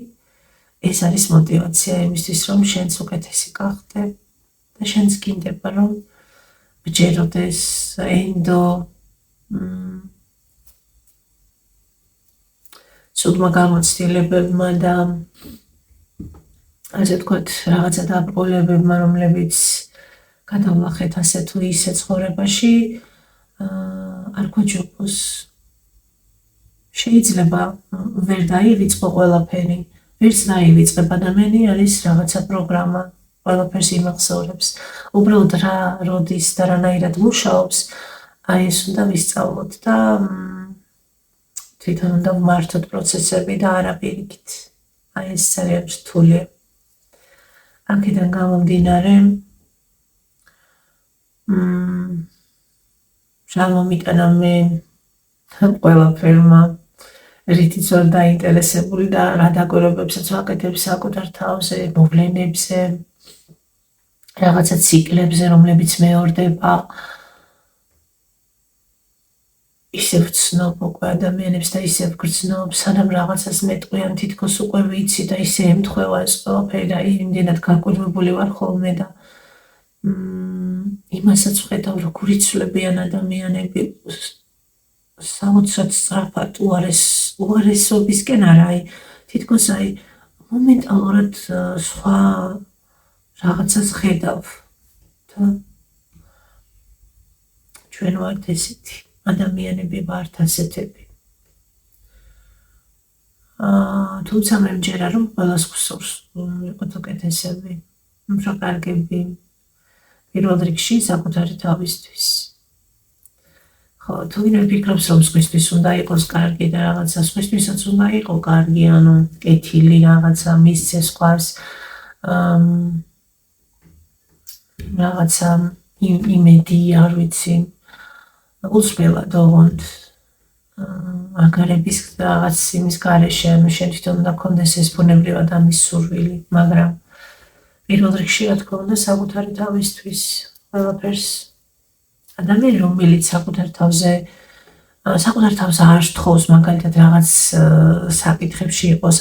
ეს არის мотивация იმისთვის რომ შენც უკეთესი გახდე და შენც გინდება რომ ბჯეროდეს ენდო ცუდმა გამოცდილებებმა და ასე ვთქვათ, რაღაცა დაბრკოლებებმა, რომლებიც გადავლახეთ ასე თუ ისე ცხოვრებაში, არ გვაჯობოს. შეიძლება ვერ დაივიწყო ყველაფერი, ვერც დაივიწყებ, ადამიანი არის რაღაცა პროგრამა, ყველაფერს იმახსოვრებს. უბრალოდ რა როდის და რანაირად მუშაობს, აი ეს უნდა ვისწავლოთ და თვითონ უნდა ვმართოთ პროცესები და არა პირიქით. აი ეს ძალიან რთულია. აქედან გამომდინარე, რა მომიტანა მე ყველაფერმა, რითიც ვარ დაინტერესებული და რა დაკვირვებებსაც ვაკეთებ საკუთარ თავზე, მოვლენებზე, რაღაცა ციკლებზე, რომლებიც მეორდება. ისევ ვცნობ უკვე ადამიანებს და ისევ ვგრძნობ, სანამ რაღაცას მეტყვი ან თითქოს უკვე ვიცი და ისე ემთხვევა ეს ყველაფერი და იმდენად გაკვირვებული ვარ ხოლმე და იმასაც ვხედავ, როგორ იცვლებიან ადამიანები საოცრად სწრაფად უარესობისკენ არა, თითქოს მომენტალურად სხვა რაღაცას ხედავ და ჩვენ ვართ ესეთი ადამიანები ვართ ასეთები. თუმცა მე მჯერა რომ ყველას გვსურს ვიყოთ უკეთესები, უფრო კარგები, პირველ რიგში საკუთარი თავისთვის. ხო, თუ ვინმე ფიქრობს რომ სხვისთვის უნდა იყოს კარგი და რაღაცა სხვისთვისაც უნდა იყო კარგი, ანუ კეთილი რაღაცა მისცე სხვას, რაღაცა იმედი, არ ვიცი, უსმელად ოღონდ აგარების რაღაც იმის გარეშე, ანუ შენ თვითონ უნდა გქონდეს ეს ბუნებრივად ამის სურვილი, მაგრამ პირველ რიგში რა თქმა უნდა საკუთარი თავისთვის ყველაფერს ადამიანი რომელიც საკუთარ თავზე არ თხოვს მაგალითად რაღაც საკითხებში იყოს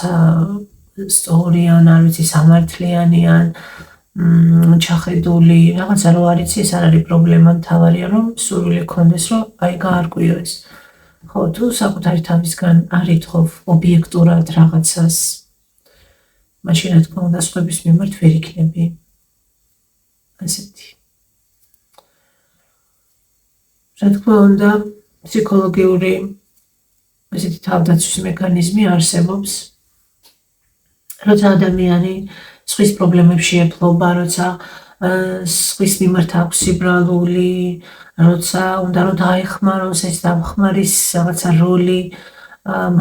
სწორი ან არ ვიცი სამართლიანი ან ჩახედული რაღაცა რო არ იცი ეს არ არის პრობლემა, მთავარია რომ სურვილი გქონდეს რომ გაარკვიო ეს. ხო, თუ საკუთარი თავისგან არ ითხოვ ობიექტურად რაღაცას, მაშინ რა თქმა უნდა სხვების მიმართ ვერ იქნები ასეთი. რა თქმა უნდა ფსიქოლოგიური ესეთი თავდაცვის მექანიზმი არსებობს, როცა ადამიანი სხვის პრობლემებში ეფლობა, როცა სხვის მიმართ აქვს სიბრალული, როცა უნდა რომ დაეხმაროს ეს დამხმარის რაღაცა როლი,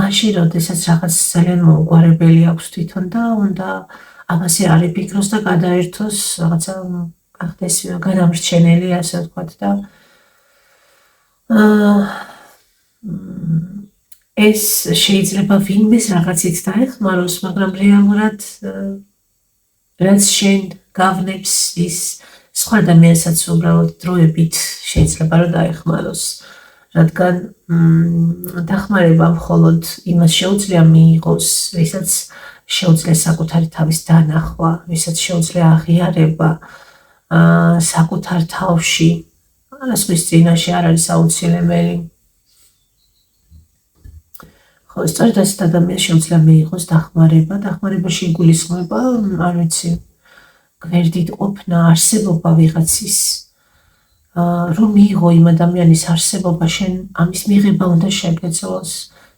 მაშინ როდესაც რაღაც ძალიან მოუგვარებელი აქვს თვითონ და უნდა ამაზე არ იფიქროს და გადაერთოს რაღაცა გახდეს განამრჩენელი, ასე ვთქვათ და ეს შეიძლება ვინმეს რაღაცით დაეხმაროს, მაგრამ რეალურად რაც შენ გავნებს ის სხვა ადამიანსაც უბრალოდ დროებით შეიძლება რომ დაეხმაროს, რადგან დახმარება მხოლოდ იმას შეუძლია მიიღოს, ვისაც შეუძლია საკუთარი თავის დანახვა, ვისაც შეუძლია აღიარება საკუთარ თავში, სხვის წინაშე არ არის აუცილებელი. ხო, სწორედ ასეთ ადამიანს შეუძლია მიიღოს დახმარებაში იგულისხმება, არ ვიცი, გვერდით ყოფნა, არსებობა ვიღაცის, რომ მიიღო იმ ადამიანის არსებობა, შენ ამის მიღება უნდა შეგეძლოს,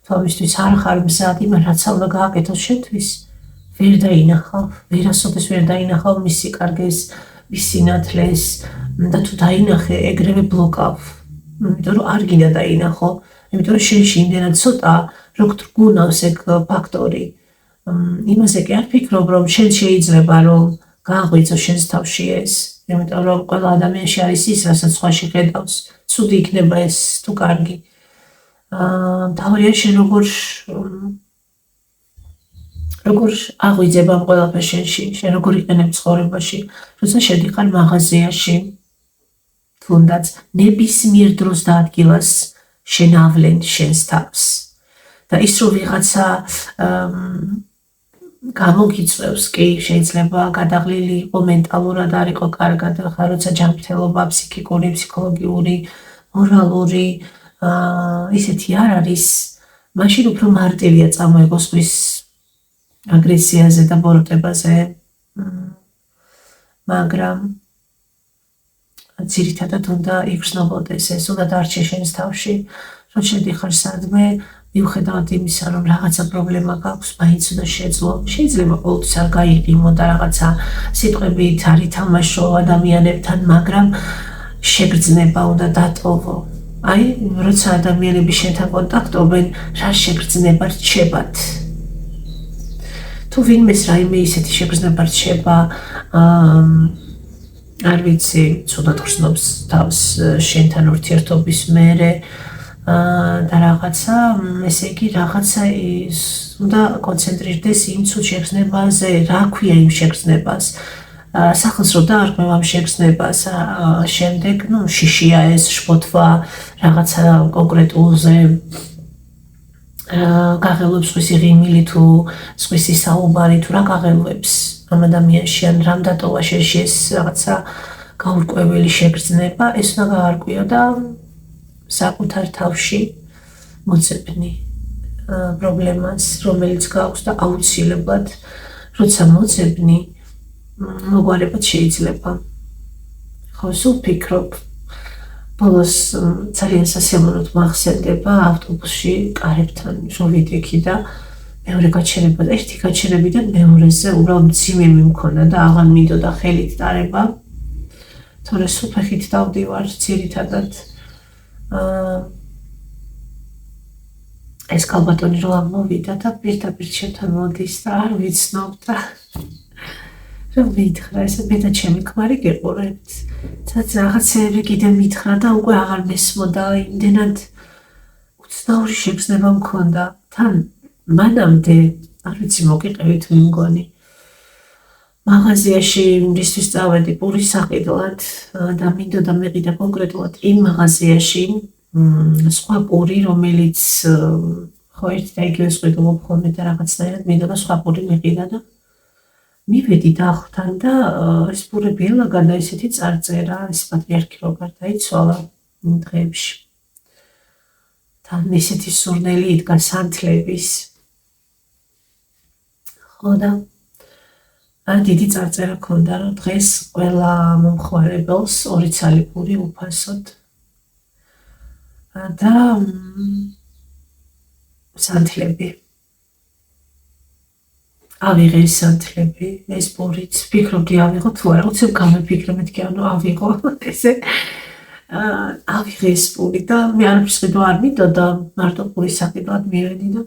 თუ ამისთვის არ ხარ მზად, იმან რაც უნდა გააკეთოს შენთვის, ვერ დაინახავ, ვერასოდეს ვერ დაინახავ მის სიკარგეს, მის სინათლეს და თუ დაინახე, ეგრევე ბლოკავ, იმიტომ რომ არ გინდა დაინახო, იმიტომ რომ შენში იმდენად ცოტა, როგორ გუნავს ეგ ფაქტორი. იმაზე კი არ ფიქრობ, რომ შენ შეიძლება რომ გააღვიძო შენს თავში ეს, იმიტომ რომ ყველა ადამიანში არის ის, რასაც სხვაში ხედავს, ცუდი იქნება ეს თუ კარგი. მთავარია შენ როგორ აღვიძებ ამ ყველაფერს შენში, შენ როგორ იყენებ ცხოვრებაში, როცა შედიხარ მაღაზიაში, თუნდაც ნებისმიერ დროს და ადგილას შენ ავლენ შენს თავს. და ის რომ ვიღაცა გამოგიწევს, კი, შეიძლება გადაღლილი იყო მენტალურად არ იყო კარგად, ხა როცა ჯანმრთელობა ფსიქიკური, ფსიქოლოგიური, მორალური, ისეთი არ არის, მაშინ უფრო მარტივია წამოიღო სხვის აგრესიაზე და ბოროტებაზე, მაგრამ ძირითადად უნდა იგრძნობოდეს ეს, უნდა დარჩე შენს თავში, რომ შედიხარ სადმე, მიუხედავად იმისა, რომ რაღაცა პრობლემა გაქვს, მაინც უნდა შეძლო. შეიძლება ყოველთვის არ გაიყიმო და რაღაცა სიტყვებით არ ითამაშო ადამიანებთან, მაგრამ შეგრძნება უნდა დატოვო. აი, როცა ადამიანები შენთან კონტაქტობენ, რა შეგრძნება რჩებათ. თუ ვინმეს რაიმე ისეთი შეგრძნება რჩება, არ ვიცი, ცუდად გრძნობს თავს შენთან ურთიერთობის მერე და რაღაცა, ესე იგი რაღაცა ის უნდა კონცენტრირდეს იმ ცუდ შეგრძნებაზე, რა ქვია იმ შეგრძნებას. სახელს რო დაარქმევ ამ შეგრძნებას, შემდეგ, შიშია ეს, შფოთვა რაღაცა კონკრეტულზე, გაღელვებს სხვისი ღიმილი თუ სხვისი საუბარი თუ რა გაღელვებს ამ ადამიანში, ან რამ დატოვა შენში ეს რაღაცა გაურკვეველი შეგრძნება, ეს უნდა გაარკვიო და საკუთარ თავში მოძებნი პრობლემას, რომელიც გაქვს და აუცილებლად, როცა მოძებნი, მოგვარებად შეიძლება. ხო, სულ ვფიქრობ, ბოლოს ძალიან სასიამოვნოდ მახსენდება ავტობუსში კარებთან რომ ვიდექი და მეორე გაჩერება, ერთი გაჩერებიდან მეორეზე უბრალოდ მძიმე მიმქონა და აღარ მინდოდა ხელით დარება, თორე სულ ფეხით დავდივარ ძირითადად. ეს კალბატონი რო ამოვიდა და პირდაპირ ჩემთან მოდის და არ ვიცნობ და რომ მითხრა, ესე მე და ჩემი ქმარი გიყურებთ. რაღაცეები კიდე მითხრა და უკვე აღარ მესმოდა, იმდენად უცნაური შეგრძნება მქონდა. თან მანამდე, არ ვიცი, მოგიყევით მე მგონი, მაღაზიაში რისთვის წავედი პურის საყიდლად და მინდოდა მეყიდა კონკრეტულად იმ მაღაზიაში სხვა პური, რომელიც ხო ერთი და იგივე სყიდულობ ხოლმე და რაღაცნაირად მინდოდა სხვა პური მეყიდა და მივედი დახვრთან და ეს პურები ელაგა და ესეთი წარწერა, ეს პატრიარქი რო გარდაიცვალა იმ დღეებში. თან ესეთი სურნელი იდგა სანთლების. ხო და დიდი წარწერა ქონდა, რომ დღეს ყველა მომხმარებელს 2 ცალი პური უფასოდ. და სანთლები. ავიღე ეს სანთლები, ეს პურიც, ვფიქრობდი ავიღო თუ არა, უცებ გამეფიქრე, მეთქი ანუ ავიღო, ესე ავიღე ეს პური და მე არაფრის ყიდვა არ მინდოდა, მარტო პურის საყიდლად მივედი და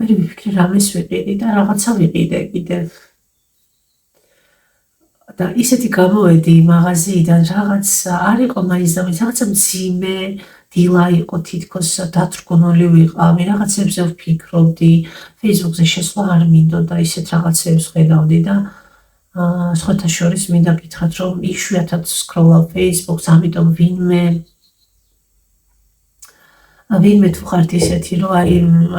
მე ვიფიქრე რამეს ვიყიდი და რაღაცა ვიყიდე კიდევ. და ისეთი გამოვედი მაღაზიიდან, რაღაც არ იყო მაინც და მაინც, რაღაცა მძიმე დილა იყო, თითქოს დათრგუნული ვიყავი, რაღაცებზე ვფიქრობდი, Facebook-ზე შესვლა არ მინდოდა, ისეთ რაღაცებს ხედავდი და სხვათა შორის მინდა გითხრათ, რომ იშვიათად ვსკროლავ Facebook-ს, ამიტომ ვინმე თუ ხართ ისეთი, რომ აი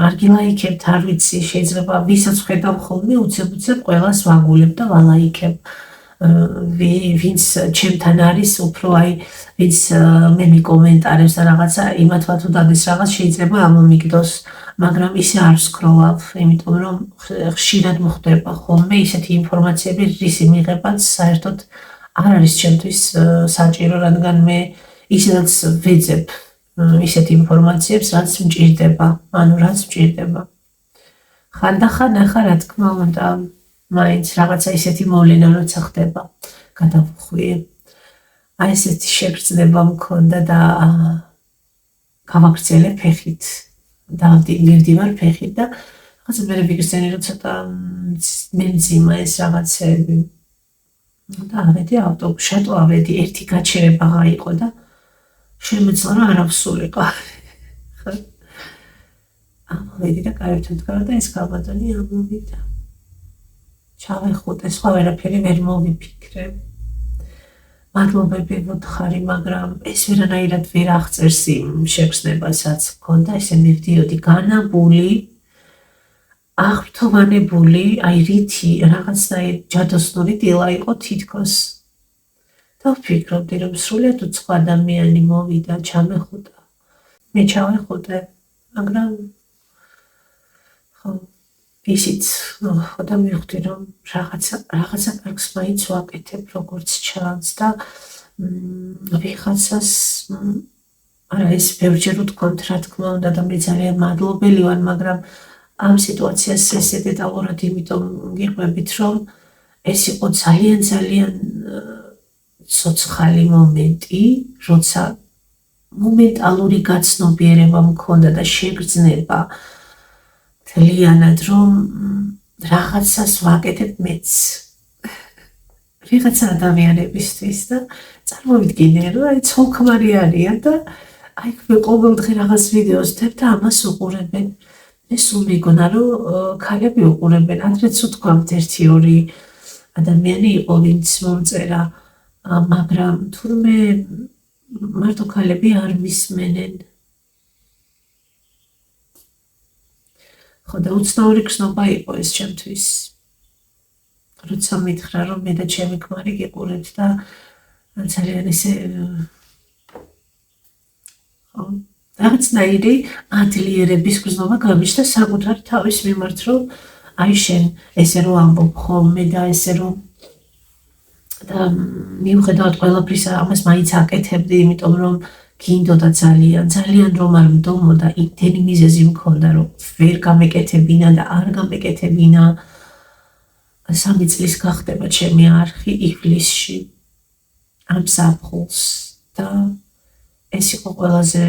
არ გილაიქებთ, არ ვიცი, შეიძლება ვისაც ვხედავ ხოლმე, უცებ ყველას ვაგულებ და ვალაიქებ. ვინც ჩემთან არის, უფრო აი ვინც მე მიკომენტარებს და რაღაცა, იმათმა თუ დადეს რაღაც შეიძლება ამომიგდოს, მაგრამ ისე არ ვსკროლავ, იმიტომ რომ ხშირად მოხდება ხოლმე ისეთი ინფორმაციები, რისი მიღებაც საერთოდ არ არის ჩემთვის საჭირო, რადგან მე ისედაც ვეძებ ისეთ ინფორმაციებს, რაც მჭირდება, რაც მჭირდება. ხანდახან ახლა რა თქმა უნდა, მაინც რაღაცა ისეთი მოვლენა როცა ხდება, გადავხვიე. აი ესეთი შეგრძნება მქონდა და გავაგრძელე ფეხით. მივდივარ ფეხით და რაღაცა მე ვიგრძნე, რომ ცოტა მემძიმა ეს რაღაცები. და ავედი ავტობუსში, შატო ავედი, ერთი გაჩერება გაიყო და შემეცლა რომ არ ავსულიყო. ამოვედი და კარებთან ვდგარ და ეს კალბატონი ამოვიდა. ჩავეხუტე, სხვა ვერაფერი ვერ მოვიფიქრე. მადლობები ვუთხარი, მაგრამ ეს ვერანაირად ვერ აღწერს იმ შეგრძნებასაც მქონდა, ესე მივდიოდი განაბული, აღფრთოვანებული, აი რითი რაღაცნაირ ჯადოსნური დილა იყო თითქოს. და ვფიქრობდი, რომ სრულიად უცხო ადამიანი მოვიდა, ჩამეხუტა. მე ჩავეხუტე, მაგრამ ისიც ხო და მივხვდი რომ რაღაცა კარგს მაინც ვაკეთებ როგორც ჩანს და ვიღაცას არა ეს ბევრჯერ ვთქვამთ რა თქმა უნდა და მე ძალიან მადლობელი ვარ მაგრამ ამ სიტუაციას ესე დეტალურად იმიტომ გიყვებით რომ ეს იყო ძალიან ცოცხალი მომენტი როცა მომენტალური გაცნობიერება მქონდა და შეგრძნება თლიანად რომ რაღაცას ვაკეთებ მეც ვიღაცა ადამიანებისთვის და წარმოვიდგინე რომ აი ცოლ-ქმარი არიან და აი მე ყოველდღე რაღაც ვიდეოს ვთებ და ამას უყურებენ მე სულ მეგონა რომ ქალები უყურებენ ადრეც ვთქვამთ 1-2 ადამიანი იყო ვინც მომწერა მაგრამ თურმე მარტო ქალები არ მისმენენ ხო და უცნაური გრძნობა იყო ეს ჩემთვის როცა მითხრა რომ მე და ჩემი ქმარი გიყურებთ და ძალიან ესე რაღაცნაირი ადლიერების გრძნობა გამიჩნდა საკუთარი თავის მიმართ რომ აი შენ ესე რომ ამბობ ხოლმე და ესე რომ და მიუხედავად ყველაფრისა ამას მაინც აკეთებდი იმიტომ რომ გინდოდა ძალიან რომ არ მდომოდა იმდენი მიზეზი მქონდა რომ ვერ გამეკეთებინა და არ გამეკეთებინა 3 წლის გახდება ჩემი არხი ივლისში ამ ზაფხულს და ეს იყო ყველაზე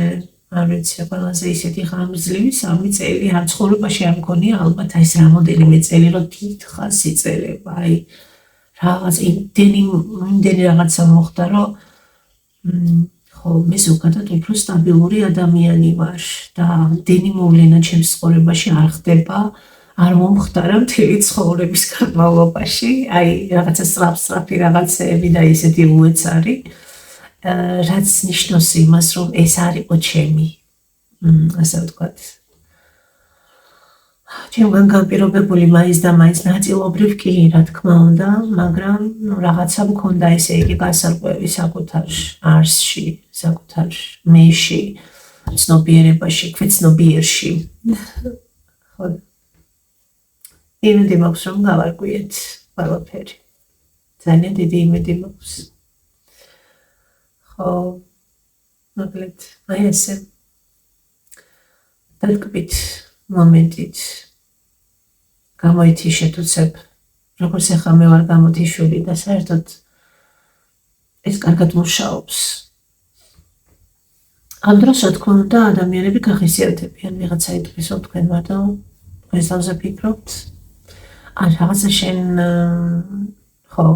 არ ვიცი ყველაზე ისეთი ღამძლივი 3 წელი ამ ცხოვრებაში არ მქონია ალბათ ეს რამოდენიმე წელი რომ დიდხანს იწელება აი რაღაც იმდენი რაღაცა მოხდა რომ ხო მე ზოგადად უფრო სტაბილური ადამიანი ვარ და იმდენი მოვლენა ჩემს ცხოვრებაში არ ხდება არ მომხდარა მთელი ცხოვრების განმავლობაში აი რაღაცა სწრაფი რაღაცები და ისეთი უეცარი რაც ნიშნავს იმას რომ ეს არ იყო ჩემი ასე ვთქვათ ჩემგან განპირობებული მაინც და მაინც ნაწილობრივ კი რა თქმა უნდა მაგრამ რაღაცა მქონდა ესე იგი გასარკვევი საკუთარ არსში საკუთარ მეში ცნობიერებაში ქვეცნობიერში ხო იმედი მაქვს რომ გავარკვიეთ ყველაფერი ძალიან დიდი იმედი მაქვს ხო მოკლედ აი ესე დაგკვით მომენტით გამოითიშეთ უცებ როგორც ახლა მე ვარ გამოთიშული და საერთოდ ეს კარგად მუშაობს ამ დროს რა თქმა უნდა ადამიანები გახისიათებიან ვიღაცა იტყვის რომ თქვენ მარტო ესავზე ფიქრობთ ან რაღაცა შენ ხო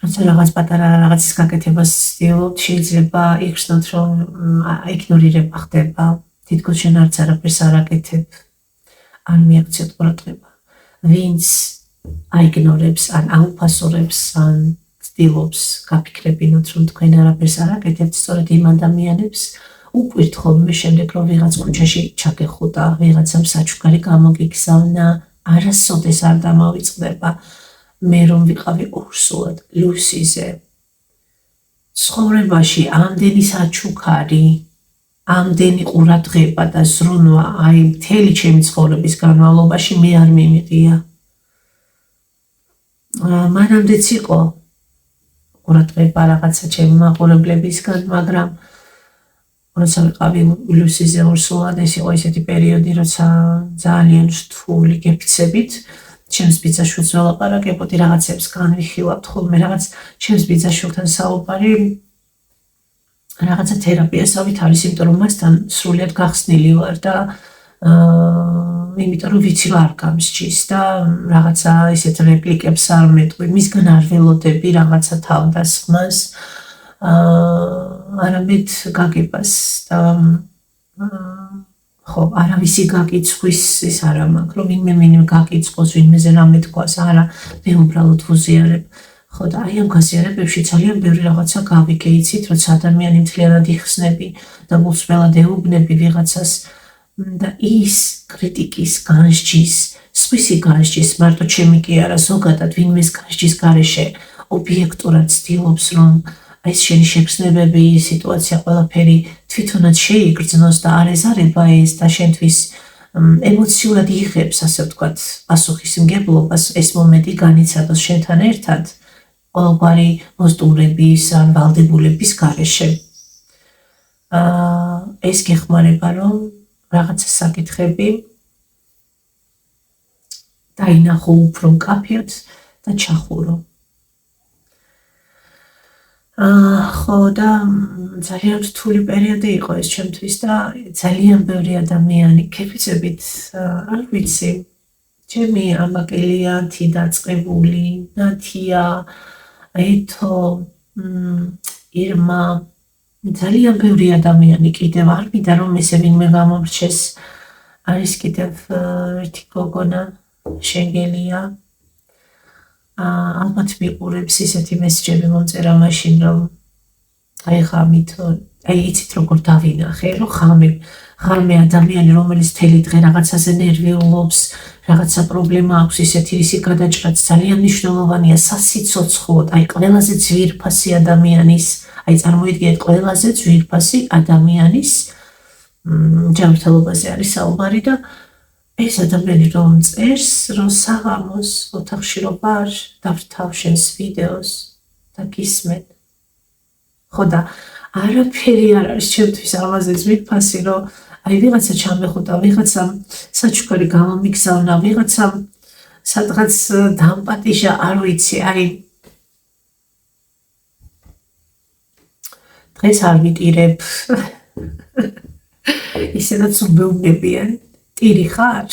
როცა რაღაც პატარა რაღაცის გაკეთებას ვცდილობთ შეიძლება იხსნათ რომ იგნორირება ხდება თითქოს შენ არც არაფერს არ აკეთებ ან მიაქციოთ ყურადღება ვინც აიგნორებს ან აუფასურებს ან ცდილობს გაფიქრებინოთ რომ თქვენ არაფერს არ აკეთებთ სწორედ იმ ადამიანებს უყვირთ ხოლმე შემდეგ რომ ვიღაც ქუჩაში ჩაგეხუტა ვიღაცამ საჩუქარი გამოგიგზავნა არასოდეს არ დამავიწყდება მე რომ ვიყავი ორსულად ლუსიზე ცხოვრებაში ამდენი საჩუქარი ამდენი ყურადღება და ზრუნვა აი მთელი ჩემი ცხოვრების განმავლობაში მე არ მიმიღია მანამდეც იყო ყურადღება რაღაცა ჩემი მაყურებლებისგან მაგრამ როცა ვიყავი ლუსიზე ორსულად ეს იყო ისეთი პერიოდი როცა ძალიან რთული გეფიცებით ჩემს ბიძაშვილს ველაპარაკებოდი რაღაცებს განვიხილავთ ხოლმე რაღაც ჩემს ბიძაშვილთან საუბარი რაღაცა თერაპიასავით არის იმიტომ რომ მასთან სრულიად გახსნილი ვარ და იმიტომ რომ ვიცი რა არ გამსჯის და რაღაცა ისეთ რეპლიკებს არ მეტყვი მისგან არ ველოდები რაღაცა თავდასხმას არამედ გაგებას და ხო არავისი გაკიცხვის ის არა მაქვს რომ ვინმე გაკიცხოს ვინმეზე რამე თქვას არა მე უბრალოდ ვუზიარებ ხო და აი ამ გაზიარებებში ძალიან ბევრი რაღაცა გავიგე იცით როცა ადამიანი მთლიანად იხსნები და გულსმელად ეუბნები ვიღაცას და ის კრიტიკის განსჯის სხვისი განსჯის მარტო ჩემი კი არა ზოგადად ვინმეს განსჯის გარეშე ობიექტურად ცდილობს რომ ეს შენი შეგრძნებები სიტუაცია ყველაფერი თვითონაც შეიგრძნოს და არ ეზარება ეს და შენთვის ემოციურად იღებს, ასე ვთქვათ, პასუხისმგებლობას, ეს მომენტი განიცადოს შენთან ერთად ყოველგვარი მოსტუმრების ან ვალდებულების გარეშე. ეს გეხმარება, რომ რაღაცა საკითხები დაინახო უფრო მკაფიოდ და ჩახურო. ხო და ძალიან რთული პერიოდი იყო ეს ჩემთვის და ძალიან ბევრი ადამიანი ქეფიცებით არ ვიცი ჩემი ამაკელია თი დაწყებული ნათია ეთო ირმა ძალიან ბევრი ადამიანი კიდევ არ მინდა რომ ესე ვინმე გამომრჩეს არის კიდევ ერთი გოგონა შენგელია ალბათ მიყურებს ისეთი მესიჯები მომწერა მაშინ რომ აი ხა იცით როგორ დავინახე რომ ღამე ადამიანი რომელიც მთელი დღე რაღაცაზე ნერვიულობს რაღაცა პრობლემა აქვს ისეთი ისი გადაჭრაც ძალიან მნიშვნელოვანია სასიცოცხლოდ აი ყველაზე ძვირფასი ადამიანის აი წარმოიდგინეთ ყველაზე ძვირფასი ადამიანის ჯანმრთელობაზე არის საუბარი და ეს ადამიანი რომ წერს, რომ საღამოს ოთახში რომ ვარ, დავრთავშენს ვიდეოს და გისმენ. ხო და არაფერი არ არის ჩემთვის ამაზე ძვირფასი, რომ აი ვიღაცა ჩამეხუტა, ვიღაცა საჩუქარი გამომიგზავნა, ვიღაცა სადღაც დამპატიჟა, არ ვიცი, აი დღეს არ ვიტირებ. ისედაც უმეუბნებიან. ტირი ხარ?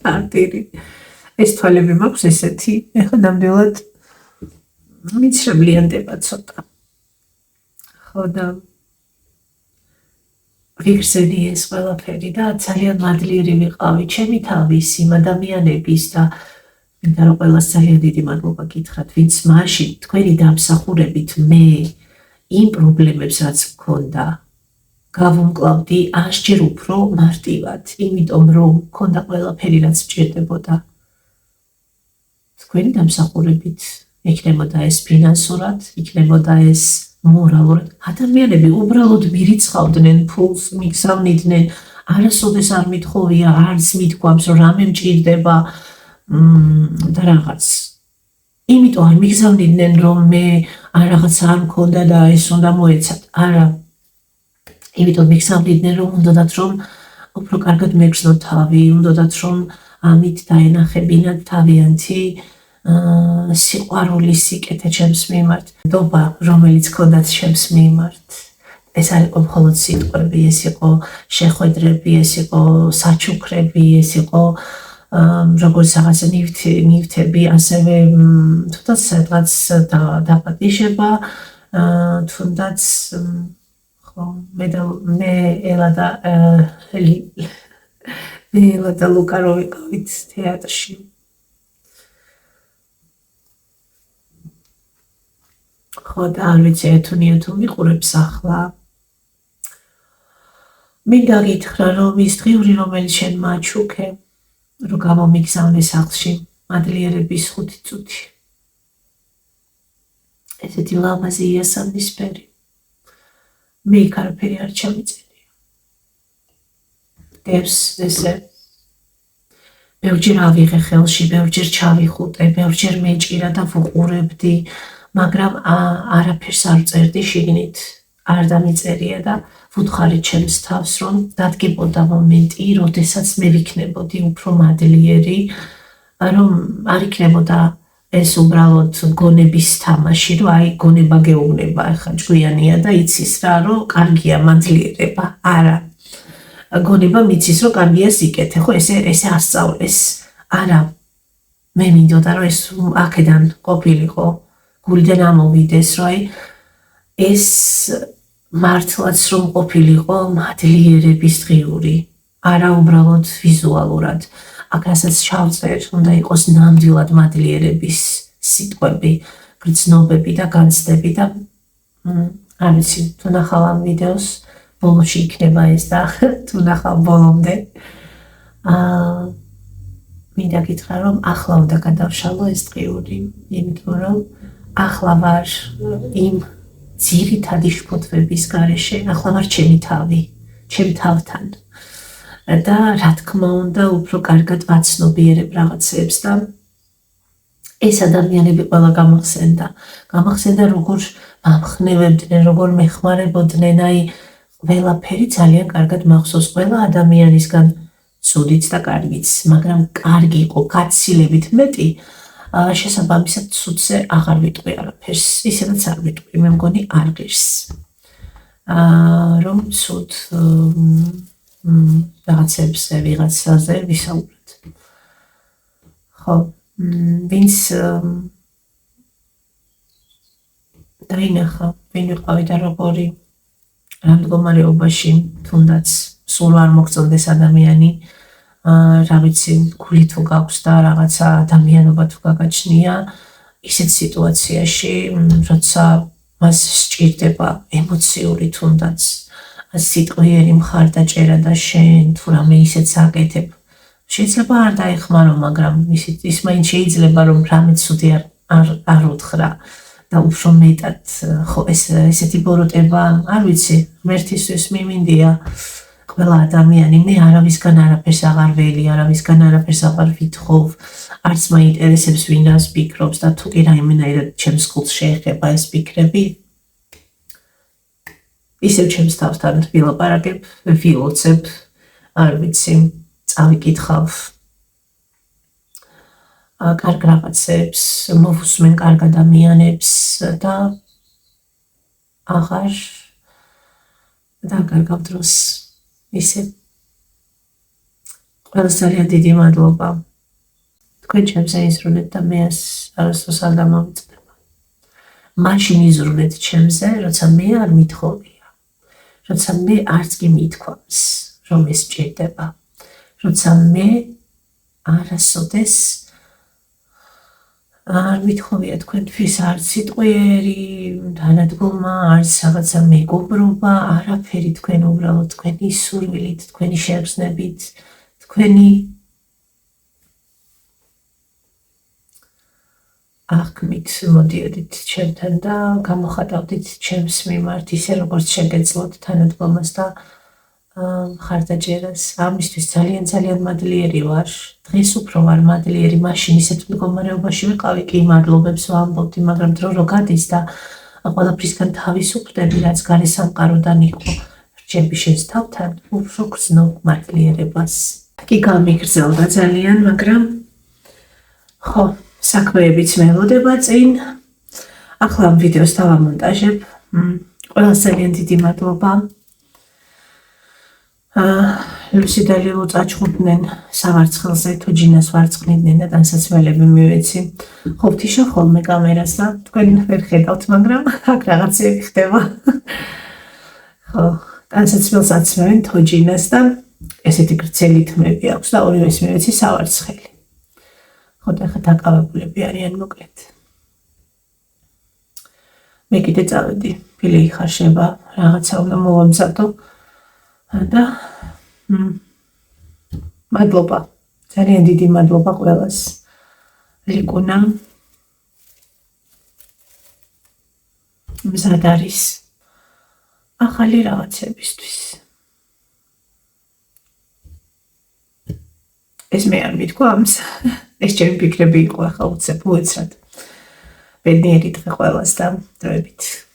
არ ტირი. ეს თვალები მაქვს ესეთი. ეხლა ნამდვილად მიცრებლიანდება ცოტა. ხო და ვიგრძენი ეს ყველაფერი და ძალიან მადლიერი ვიყავი ჩემი თავის იმ ადამიანების და მინდა რომ ყველას ძალიან დიდი მადლობა გითხრათ, ვინც მაშინ თქვენი დამსახურებით მე იმ პრობლემებს რაც მქონდა გავუმკლავდი 100-ჯერ უფრო მარტივად, იმიტომ რომ მქონდა ყველაფერი რაც მჭირდებოდა. თქვენი დამსახურებით იქნებოდა ეს ფინანსურად, იქნებოდა ეს მორალურად. ადამიანები უბრალოდ მირიცხავდნენ ფულს, მიგზავნიდნენ, არასოდეს არ მithოვია, არც მithქვამს, რომ რამე მჭირდება და რაღაც. იმიტომ არ მიგზავნიდნენ, რომ მე რაღაცა არ მქონდა და ეს უნდა მოეცათ. არა. იმიტომ მიგზავნიდნენ, რომ უნდათ რომ უფრო კარგად მეგრძნო თავი, უნდათ რომ ამით დაენახებინათ თავიანთი სიყვარული, სიკეთე ჩემს მიმართ, ნდობა, რომელიც ქონდათ ჩემს მიმართ. ეს არ იყო მხოლოდ სიტყვები, ეს იყო შეხვედრები, ეს იყო საჩუქრები, ეს იყო როგორც რაღაცა ნივთები, ასევე თუნდაც სადღაც დაპატიჟება, თუნდაც მე ელა და ლუკა რო ვიყავით თეატრში. ხო და არ ვიცი ეთუნია თუ მიყურებს ახლა. მინდა გითხრა რომ ის დღიური რომელიც შენ მაჩუქე, რომ გამომიგზავნე სახლში მადლიერების 5 წუთი. ესეთი ლამაზი იასამნისფერი. მე იქ არაფერი არ ჩამიწერია. დევს ესე ბევრჯერ ავიღე ხელში, ბევრჯერ ჩავიხუტე, ბევრჯერ მეჭირა და ვუყურებდი, მაგრამ არაფერს არ წერდი შიგნით, არ დამიწერია და ვუთხარი ჩემს თავს, რომ დადგებოდა მომენტი, როდესაც მე ვიქნებოდი უფრო მადლიერი, რომ არ იქნებოდა ეს უბრალოდ გონების თამაში, რომ აი გონება გეუბნება, ახლა ჭკვიანია და იცის რა, რომ კარგია მადლიერება. არა. გონება მიცის, რომ კარგია სიკეთე, ხო, ესე ასწავლეს. არა. მე მინდოდა, რომ ეს აქედან ყოფილიყო, გულიდან ამოვიდეს, რომ აი ეს მართლაც რომ ყოფილიყო მადლიერების დღიური, არა უბრალოდ ვიზუალურად. აქასაც ჩავწერ, უნდა იყოს ნამდვილად მადლიერების სიტყვები, გრძნობები და განცდები და არ ვიცი, თუ ნახავ ამ ვიდეოს, ბოლოში იქნება ეს და თუ ნახავ ბოლომდე. მინდა გითხრა, რომ ახლა უნდა გადავშალო ეს დღიური, იმიტომ რომ ახლა ვარ იმ ძირითადი შფოთვების გარეშე, ახლა ვარ ჩემი თავი, ჩემ თავთან. და რა თქმა უნდა უფრო კარგად ვაცნობიერებ რაღაცებს და ეს ადამიანები ყველა გამახსენდა როგორ ამხნევებდნენ, როგორ მეხმარებოდნენ, აი ყველაფერი ძალიან კარგად მახსოვს ყველა ადამიანისგან ცუდიც და კარგიც, მაგრამ კარგი იყო გაცილებით მეტი, შესაბამისად ცუდზე აღარ ვიტყვი არაფერს, ისედაც არ ვიტყვი, მე მგონი არ ღირს. რომ ცუდ რაღაცებზე, ვიღაცაზე ვისაუბროთ. ხო, ვინც დაინახა, ვინ ვიყავი და როგორი რა მდგომარეობაში, თუნდაც სულ არ მოგწონდეს ადამიანი, რა ვიცი, გული თუ გაქვს და რაღაცა ადამიანობა თუ გაგაჩნია, ისეთ სიტუაციაში, როცა მას სჭირდება ემოციური თუნდაც სიტყვიერი მხარდაჭერა და შენ თუ რამე ისეთს აკეთებ, შეიძლება არ დაეხმარო, მაგრამ ის მაინც შეიძლება რომ რამე ცუდი არ უთხრა და უფრო მეტად ხო ესეთი ბოროტება, არ ვიცი, ღმერთისთვის მიმინდია ყველა ადამიანი, მე არავისგან არაფერს აღარ ველი, არავისგან არაფერს აღარ ვითხოვ, არც მაინტერესებს ვინ რას ფიქრობს და თუ კი რაიმენაირად ჩემს გულს შეეხება ეს ფიქრები, ისევ ჩემს თავთან ვილაპარაკებ, ვილოცებ, არ ვიცი, წავიკითხავ კარგ რაღაცებს, მოვუსმენ კარგ ადამიანებს და აღარ დაგარგავ დროს ისე ყველას ძალიან დიდი მადლობა თქვენ ჩემზე იზრუნეთ და მე არასდროს არ დამოვიწყდება. მაშინ იზრუნეთ ჩემზე, როცა მე არ მithოვია, როცა მე არც კი მithქვამს, რომ ეს სჭირდება, როცა მე არასოდეს არ მithოვია თქვენთვის არც სიტყვიერი თანადგომა, არც რაღაცა მეგობრობა, არაფერი, თქვენ უბრალოდ თქვენი სურვილით, თქვენი შეგრძნებით, თქვენი აღქმით მოდიოდით ჩემთან და გამოხატავდით ჩემს მიმართ ისე როგორც შეგეძლოთ თანადგომას და მხარდაჭერას. ამისთვის ძალიან მადლიერი ვარ. დღეს უფრო ვარ მადლიერი, მაშინ ისეთ მდგომარეობაში ვიყავი, კი მადლობებს ვამბობდი, მაგრამ დრო რო გადის და ყველაფრისგან თავისუფლდები, რაც გარე სამყაროდან იყო, რჩები შენს თავთან, უფრო გრძნობ მადლიერებას. კი გამიგრძელდა ძალიან, მაგრამ ხო, საქმეებიც მელოდება წინ. ახლა ამ ვიდეოს დავამონტაჟებ. ყველას ძალიან დიდი მადლობა. ლუსი და ლილუ წაჩხუბდნენ სამარცხელზე, თუ ჯინას ვარცხნიდნენ და ტანსაცმელები მივეცი. ხოვთიშო ხოლმე კამერას და თქვენ ვერ ხედავთ, მაგრამ აქ რაღაცები ხდება. ხო, ტანსაცმელს აცმევენ თოჯინას და ესეთი გრძელი თმები აქვს და ორივეს მივეცი სავარცხელი. ხო, და ახლა დაკავებულები არიან მოკლედ. მე კიდე წავედი, ფილი იხარშება, რაღაცა უნდა მოვამზადო. და მადლობა, ძალიან დიდი მადლობა ყველას. ლიკუნა მზად არის ახალი რაღაცებისთვის. ეს მე არ მithქვამს, ეს ჩემი ფიქრები იყო, ახლა უცებ უეცრად. ბედნიერი დღე ყველას და დროებით.